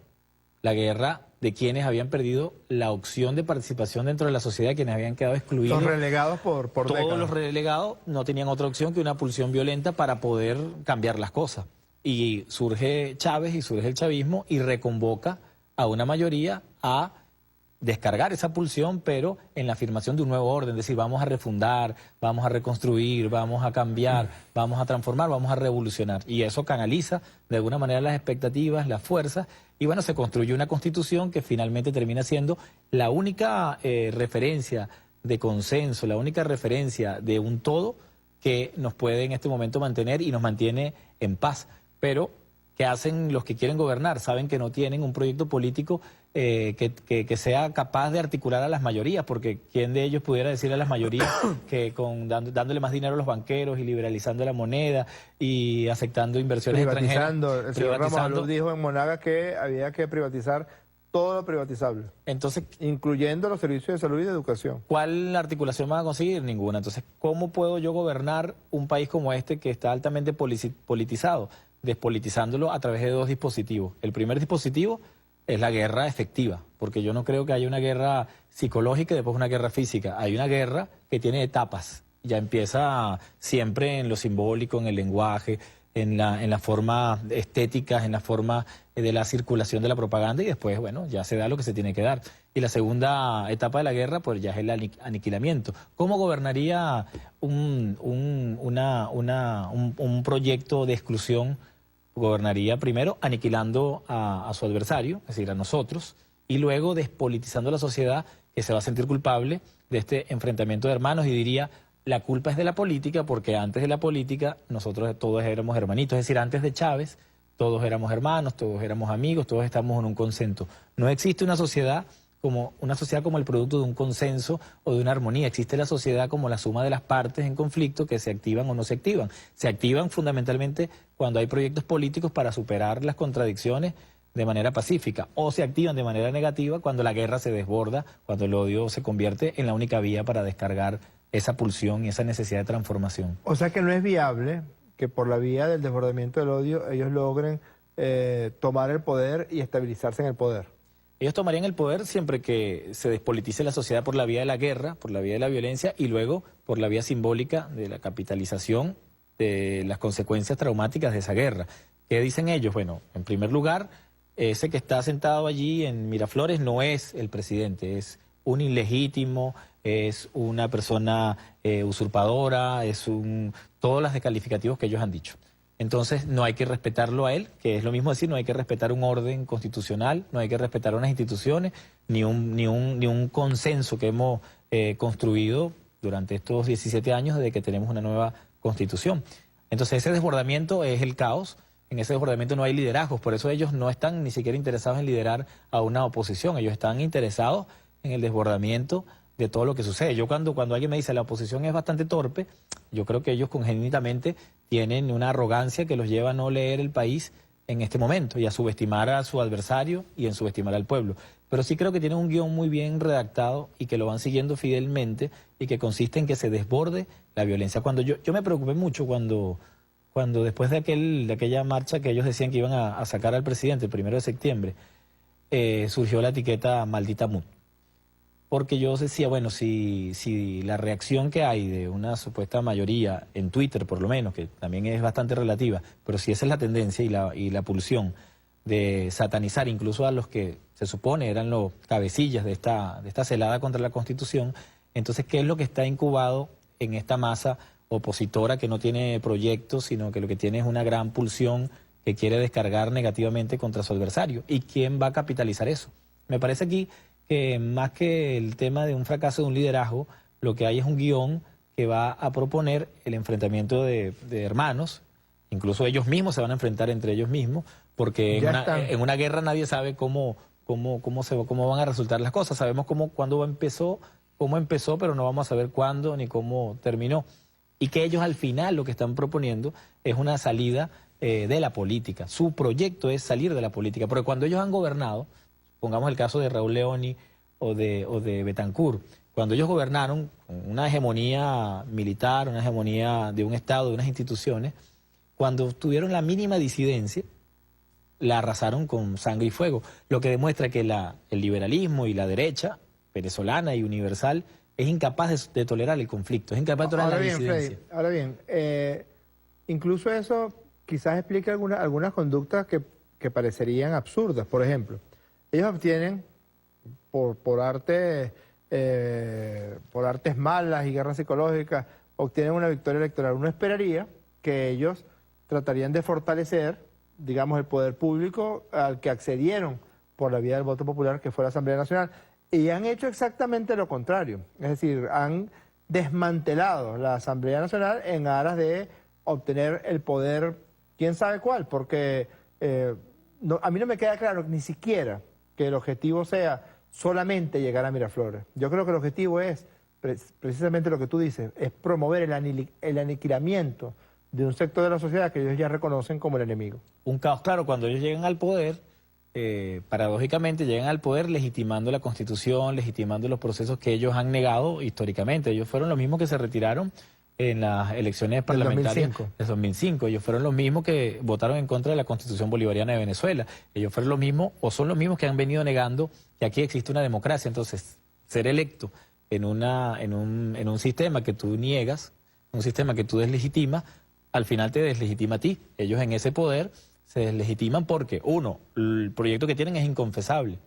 H: La guerra de quienes habían perdido la opción de participación dentro de la sociedad, quienes habían quedado excluidos.
E: Los relegados por
H: Todos
E: décadas.
H: los relegados no tenían otra opción que una pulsión violenta para poder cambiar las cosas. Y surge Chávez y surge el chavismo y reconvoca a una mayoría a descargar esa pulsión, pero en la afirmación de un nuevo orden, es decir, vamos a refundar, vamos a reconstruir, vamos a cambiar, vamos a transformar, vamos a revolucionar. Y eso canaliza de alguna manera las expectativas, las fuerzas, y bueno, se construye una constitución que finalmente termina siendo la única referencia de consenso, la única referencia de un todo que nos puede en este momento mantener y nos mantiene en paz. Pero, ¿qué hacen los que quieren gobernar? Saben que no tienen un proyecto político que sea capaz de articular a las mayorías, porque ¿quién de ellos pudiera decir a las mayorías que dándole más dinero a los banqueros y liberalizando la moneda y aceptando inversiones extranjeras?
E: El señor Ramos Alud dijo en Monagas que había que privatizar todo lo privatizable.
H: Entonces,
E: incluyendo los servicios de salud y de educación.
H: ¿Cuál articulación van a conseguir? Ninguna. Entonces, ¿cómo puedo yo gobernar un país como este que está altamente politizado? Despolitizándolo a través de dos dispositivos. El primer dispositivo es la guerra efectiva, porque yo no creo que haya una guerra psicológica y después una guerra física. Hay una guerra que tiene etapas. Ya empieza siempre en lo simbólico, en el lenguaje, en la forma estética, en la forma de la circulación de la propaganda, y después, bueno, ya se da lo que se tiene que dar. Y la segunda etapa de la guerra, pues ya es el aniquilamiento. ¿Cómo gobernaría un proyecto de exclusión? Gobernaría primero aniquilando a su adversario, es decir, a nosotros, y luego despolitizando la sociedad, que se va a sentir culpable de este enfrentamiento de hermanos, y diría, la culpa es de la política, porque antes de la política nosotros todos éramos hermanitos, es decir, antes de Chávez todos éramos hermanos, todos éramos amigos, todos estamos en un consenso. No existe una sociedad como el producto de un consenso o de una armonía. Existe la sociedad como la suma de las partes en conflicto que se activan o no se activan. Se activan fundamentalmente cuando hay proyectos políticos para superar las contradicciones de manera pacífica, o se activan de manera negativa cuando la guerra se desborda, cuando el odio se convierte en la única vía para descargar esa pulsión y esa necesidad de transformación.
E: O sea que no es viable que por la vía del desbordamiento del odio ellos logren tomar el poder y estabilizarse en el poder.
H: Ellos tomarían el poder siempre que se despolitice la sociedad por la vía de la guerra, por la vía de la violencia, y luego por la vía simbólica de la capitalización de las consecuencias traumáticas de esa guerra. ¿Qué dicen ellos? Bueno, en primer lugar, ese que está sentado allí en Miraflores no es el presidente, es un ilegítimo es una persona usurpadora, todos los descalificativos que ellos han dicho. Entonces no hay que respetarlo a él, que es lo mismo decir, no hay que respetar un orden constitucional, no hay que respetar unas instituciones, ni un consenso que hemos construido durante estos 17 años desde que tenemos una nueva constitución. Entonces ese desbordamiento es el caos, en ese desbordamiento no hay liderazgos, por eso ellos no están ni siquiera interesados en liderar a una oposición, ellos están interesados en el desbordamiento de todo lo que sucede. Yo cuando alguien me dice la oposición es bastante torpe, yo creo que ellos congénitamente tienen una arrogancia que los lleva a no leer el país en este momento y a subestimar a su adversario y en subestimar al pueblo. Pero sí creo que tienen un guión muy bien redactado y que lo van siguiendo fidelmente y que consiste en que se desborde la violencia. Cuando yo me preocupé mucho cuando después de aquella marcha que ellos decían que iban a sacar al presidente el 1 de septiembre, surgió la etiqueta maldita MUD. Porque yo decía, bueno, si la reacción que hay de una supuesta mayoría, en Twitter por lo menos, que también es bastante relativa, pero si esa es la tendencia y la pulsión de satanizar incluso a los que se supone eran los cabecillas de esta celada contra la Constitución, entonces, ¿qué es lo que está incubado en esta masa opositora que no tiene proyectos, sino que lo que tiene es una gran pulsión que quiere descargar negativamente contra su adversario? ¿Y quién va a capitalizar eso? Me parece aquí que más que el tema de un fracaso de un liderazgo, lo que hay es un guión que va a proponer el enfrentamiento de hermanos, incluso ellos mismos se van a enfrentar entre ellos mismos, porque en una guerra nadie sabe cómo van a resultar las cosas. Sabemos cómo empezó, pero no vamos a saber cuándo ni cómo terminó. Y que ellos al final lo que están proponiendo es una salida de la política. Su proyecto es salir de la política, porque cuando ellos han gobernado, pongamos el caso de Raúl Leoni o de Betancur, cuando ellos gobernaron con una hegemonía militar, una hegemonía de un Estado, de unas instituciones, cuando tuvieron la mínima disidencia, la arrasaron con sangre y fuego, lo que demuestra que el liberalismo y la derecha venezolana y universal es incapaz de tolerar el conflicto, es incapaz de tolerar la disidencia.
E: Freddy, ahora bien, incluso eso quizás explica algunas conductas que parecerían absurdas. Por ejemplo, ellos obtienen por artes malas y guerras psicológicas, obtienen una victoria electoral. Uno esperaría que ellos tratarían de fortalecer, digamos, el poder público al que accedieron por la vía del voto popular, que fue la Asamblea Nacional, y han hecho exactamente lo contrario. Es decir, han desmantelado la Asamblea Nacional en aras de obtener el poder, quién sabe cuál, porque a mí no me queda claro ni siquiera que el objetivo sea solamente llegar a Miraflores. Yo creo que el objetivo es precisamente lo que tú dices, es promover el aniquilamiento de un sector de la sociedad que ellos ya reconocen como el enemigo.
H: Un caos, claro, cuando ellos llegan al poder, paradójicamente llegan al poder legitimando la Constitución, legitimando los procesos que ellos han negado históricamente. Ellos fueron los mismos que se retiraron en las elecciones parlamentarias de 2005. Ellos fueron los mismos que votaron en contra de la Constitución Bolivariana de Venezuela. Ellos fueron los mismos, o son los mismos que han venido negando que aquí existe una democracia. Entonces, ser electo en un sistema que tú niegas, un sistema que tú deslegitimas, al final te deslegitima a ti. Ellos en ese poder se deslegitiman porque, uno, el proyecto que tienen es inconfesable.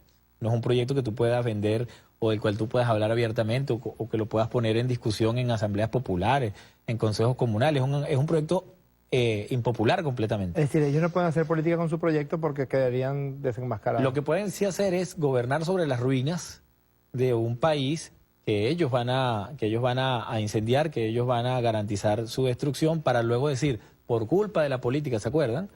H: No es un proyecto que tú puedas vender o del cual tú puedas hablar abiertamente o que lo puedas poner en discusión en asambleas populares, en consejos comunales. Es un proyecto impopular completamente.
E: Es decir, ellos no pueden hacer política con su proyecto porque quedarían desenmascarados.
H: Lo que pueden sí hacer es gobernar sobre las ruinas de un país que ellos van a incendiar, que ellos van a garantizar su destrucción, para luego decir, por culpa de la política, ¿se acuerdan?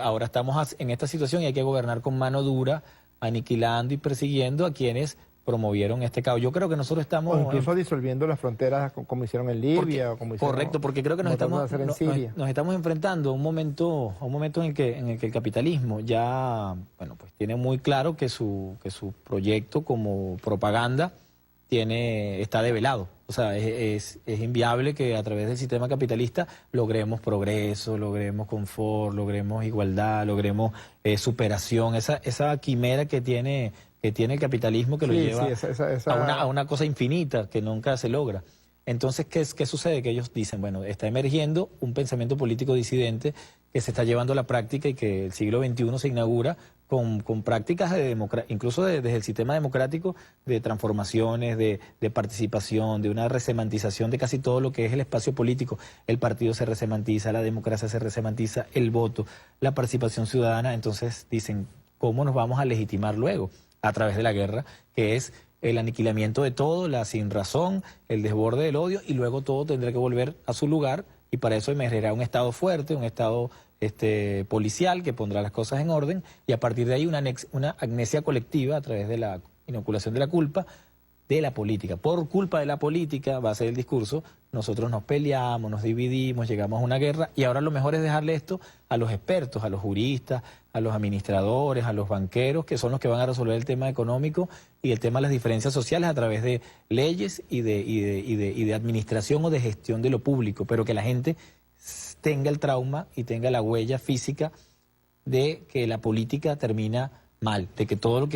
H: Ahora estamos en esta situación y hay que gobernar con mano dura, aniquilando y persiguiendo a quienes promovieron este caos. Yo creo que nosotros estamos...
E: O incluso disolviendo las fronteras como hicieron en Libia.
H: Correcto, porque creo que nos estamos enfrentando a un momento en el que el capitalismo ya pues tiene muy claro que su proyecto como propaganda está develado. O sea, es inviable que a través del sistema capitalista logremos progreso, logremos confort, logremos igualdad, logremos superación. Esa quimera que tiene el capitalismo, que lo lleva a una cosa infinita que nunca se logra. Entonces, ¿qué sucede? Que ellos dicen, bueno, está emergiendo un pensamiento político disidente que se está llevando a la práctica y que el siglo XXI se inaugura con prácticas de incluso desde el sistema democrático, de transformaciones, de participación, de una resemantización de casi todo lo que es el espacio político. El partido se resemantiza, la democracia se resemantiza, el voto, la participación ciudadana. Entonces dicen, ¿cómo nos vamos a legitimar luego? A través de la guerra, que es el aniquilamiento de todo, la sinrazón, el desborde del odio, y luego todo tendrá que volver a su lugar, y para eso emergerá un Estado fuerte, un Estado policial que pondrá las cosas en orden, y a partir de ahí una amnesia colectiva a través de la inoculación de la culpa de la política. Por culpa de la política, va a ser el discurso, nosotros nos peleamos, nos dividimos, llegamos a una guerra, y ahora lo mejor es dejarle esto a los expertos, a los juristas, a los administradores, a los banqueros, que son los que van a resolver el tema económico y el tema de las diferencias sociales a través de leyes y de administración o de gestión de lo público, pero que la gente tenga el trauma y tenga la huella física de que la política termina mal, de que todo lo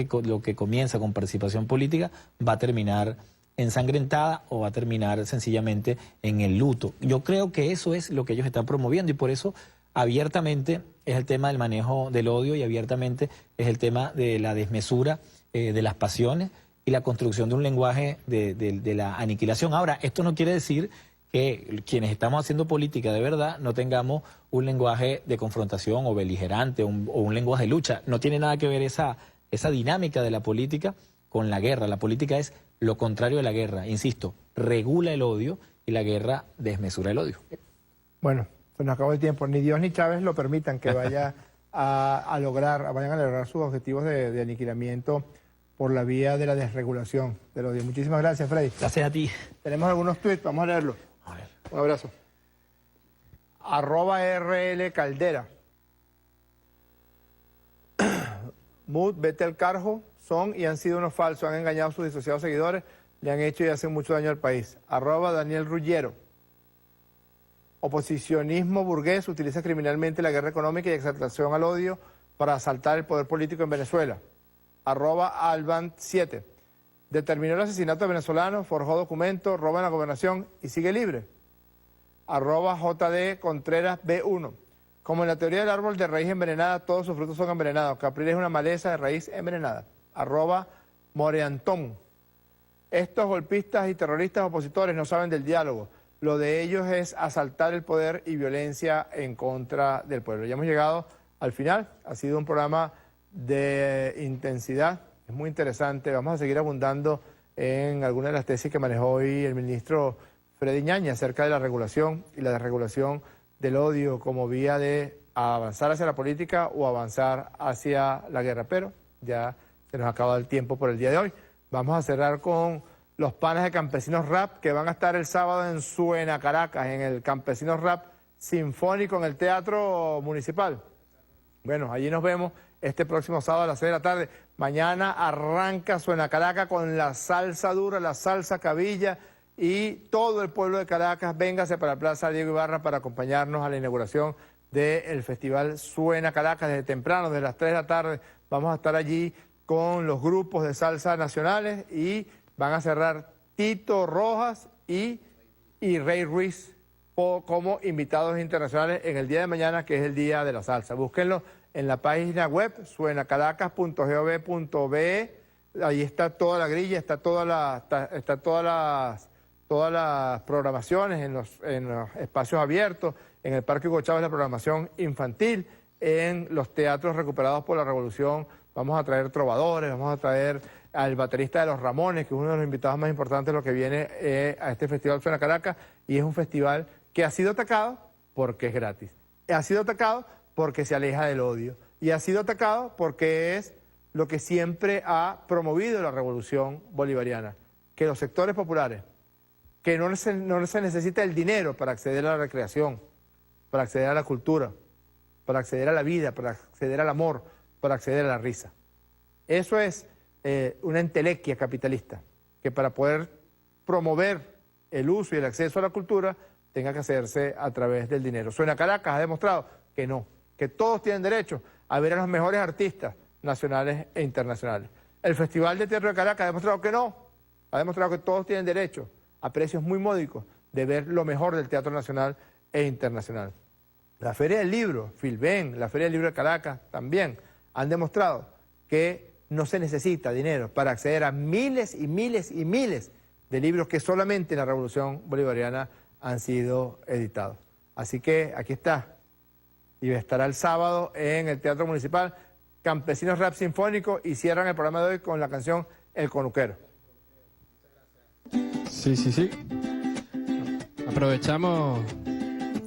H: que comienza con participación política va a terminar ensangrentada o va a terminar sencillamente en el luto. Yo creo que eso es lo que ellos están promoviendo, y por eso abiertamente es el tema del manejo del odio, y abiertamente es el tema de la desmesura de las pasiones y la construcción de un lenguaje de la aniquilación. Ahora, esto no quiere decir que quienes estamos haciendo política de verdad no tengamos un lenguaje de confrontación o beligerante o un lenguaje de lucha. No tiene nada que ver esa dinámica de la política con la guerra. La política es lo contrario de la guerra. Insisto, regula el odio, y la guerra desmesura el odio.
E: Bueno, se nos acabó el tiempo. Ni Dios ni Chávez lo permitan que vayan a lograr sus objetivos de aniquilamiento por la vía de la desregulación del odio. Muchísimas gracias, Freddy.
H: Gracias a ti.
E: Tenemos algunos tweets, vamos a leerlos. Un abrazo. @RL Caldera. Mood, vete al carjo, son y han sido unos falsos, han engañado a sus disociados seguidores, le han hecho y hacen mucho daño al país. @Daniel Rullero. Oposicionismo burgués utiliza criminalmente la guerra económica y exaltación al odio para asaltar el poder político en Venezuela. @Alban7. Determinó el asesinato de venezolanos, forjó documentos, roba en la gobernación y sigue libre. @JD Contreras B1. Como en la teoría del árbol de raíz envenenada, todos sus frutos son envenenados. Capriles es una maleza de raíz envenenada. @Moreantón. Estos golpistas y terroristas opositores no saben del diálogo. Lo de ellos es asaltar el poder y violencia en contra del pueblo. Ya hemos llegado al final. Ha sido un programa de intensidad. Es muy interesante. Vamos a seguir abundando en algunas de las tesis que manejó hoy el ministro Freddy Ñañez acerca de la regulación y la desregulación del odio como vía de avanzar hacia la política o avanzar hacia la guerra. Pero ya se nos acaba el tiempo por el día de hoy. Vamos a cerrar con los panas de Campesinos Rap, que van a estar el sábado en Suena, Caracas, en el Campesinos Rap Sinfónico en el Teatro Municipal. Bueno, allí nos vemos este próximo sábado a las 6 de la tarde. Mañana arranca Suena Caracas con la salsa dura, la salsa cabilla, y todo el pueblo de Caracas, véngase para la Plaza Diego Ibarra para acompañarnos a la inauguración del Festival Suena Caracas desde temprano, desde las 3 de la tarde. Vamos a estar allí con los grupos de salsa nacionales y van a cerrar Tito Rojas y Rey Ruiz como invitados internacionales en el día de mañana, que es el Día de la Salsa. Búsquenlo en la página web suenacaracas.gov.be. Ahí está toda la grilla, está todas las programaciones en los espacios abiertos, en el Parque Hugo Chávez la programación infantil, en los teatros recuperados por la Revolución. Vamos a traer trovadores, vamos a traer al baterista de Los Ramones, que es uno de los invitados más importantes de lo que viene a este Festival Suena Caracas, y es un festival que ha sido atacado porque es gratis. Ha sido atacado porque se aleja del odio, y ha sido atacado porque es lo que siempre ha promovido la Revolución Bolivariana, que los sectores populares, que no se necesita el dinero para acceder a la recreación, para acceder a la cultura, para acceder a la vida, para acceder al amor, para acceder a la risa. Eso es una entelequia capitalista, que para poder promover el uso y el acceso a la cultura tenga que hacerse a través del dinero. Suena Caracas ha demostrado que no, que todos tienen derecho a ver a los mejores artistas nacionales e internacionales. El Festival de Teatro de Caracas ha demostrado que no, ha demostrado que todos tienen derecho a precios muy módicos de ver lo mejor del teatro nacional e internacional. La Feria del Libro, Filben, la Feria del Libro de Caracas también han demostrado que no se necesita dinero para acceder a miles y miles y miles de libros que solamente en la Revolución Bolivariana han sido editados. Así que aquí está, y estará el sábado en el Teatro Municipal, Campesinos Rap Sinfónico, y cierran el programa de hoy con la canción El Conuquero.
A: Sí, sí, sí. Aprovechamos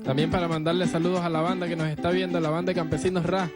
A: también para mandarle saludos a la banda que nos está viendo, la banda de Campesinos Rap.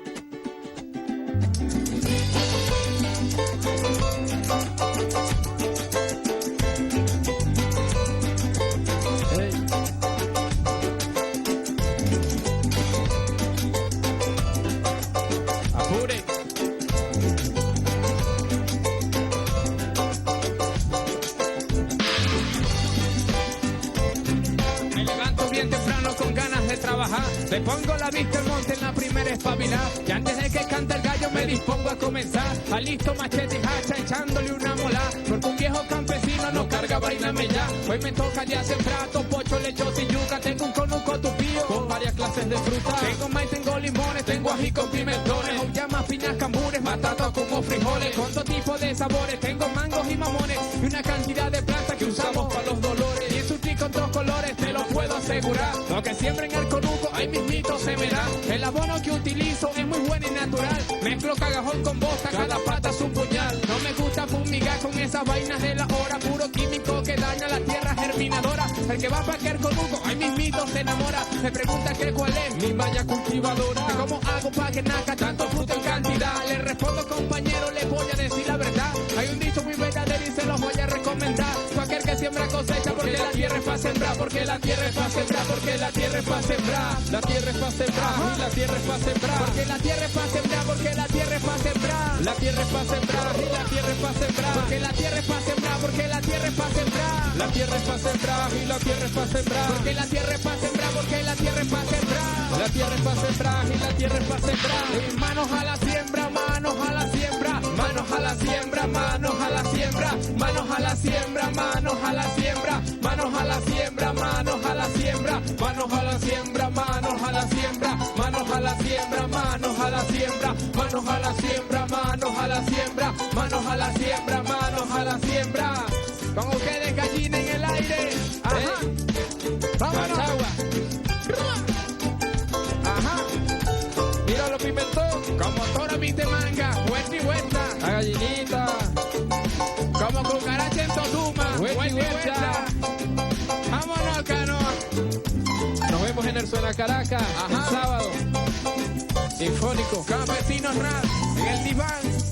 I: Le pongo la vista al monte en la primera espabilada, y antes de que cante el gallo me dispongo a comenzar. Alisto machete y hacha echándole una mola, porque un viejo campesino no carga vaina ya. Hoy me toca ya sembrar pocho, lechos y yuca. Tengo un conuco tupío con varias clases de fruta. Tengo maíz, tengo limones, tengo ají con pimentones, o llamas, piñas, cambures, batatas como frijoles. Con todo tipo de sabores, tengo mangos y mamones, y una cantidad de plantas que usamos para los dolores. Y en su con dos colores te lo puedo asegurar. Lo que siembra en el conuco, ahí mismito se verá. El abono que utilizo es muy bueno y natural. Mezclo cagajón con bosta, cada pata es un puñal. No me gusta fumigar con esas vainas de la hora, puro químico que daña la tierra germinadora. El que va pa' aquel conuco, ahí mismito se enamora. Me pregunta que cuál es mi malla cultivadora. ¿Cómo hago pa' que nazca tanto fruto en cantidad? Le respondo, compañero, le voy a decir la verdad. Hay un dicho muy verdadero y se los voy a recomendar. Cualquier que siembra cosecha, porque la tierra es pa' sembrar, porque la tierra es pa' sembrar, porque la tierra es pa' sembrar.
A: La tierra es pa' sembrar, y la tierra es pa' sembrar.
I: Porque la tierra es pa' sembrar, porque la tierra es pa' sembrar.
A: La tierra es pa' sembrar, y la tierra es pa' sembrar.
I: Porque la tierra es pa' sembrar, porque la tierra es pa' sembrar.
A: La tierra es pa' sembrar, y la tierra es pa' sembrar.
I: Porque la tierra es pa' sembrar, porque la tierra es pa' sembrar.
A: La tierra es pa' sembrar, y la tierra es pa' sembrar.
I: Manos a la siembra, manos a la siembra. Manos a la siembra, manos a la siembra. Manos a la siembra, manos a la siembra. Manos a la siembra, manos a la siembra. Manos a la siembra, manos a la siembra. Manos a la siembra, manos a la siembra. Manos a la siembra, manos a la siembra. Manos a la siembra, manos a la siembra. Con ustedes gallina en el aire. Ajá. Vámonos. Ajá.
A: Mira los pimentón.
I: Como toro viste manga, vuelta y vuelta.
A: La gallinita.
I: Como cucaracha en Totuma, vuelta y vuelta. Vámonos, canoa.
A: Nos vemos en el Suena Caracas, el sábado. Sinfónico.
I: Campesinos Rap, en el diván.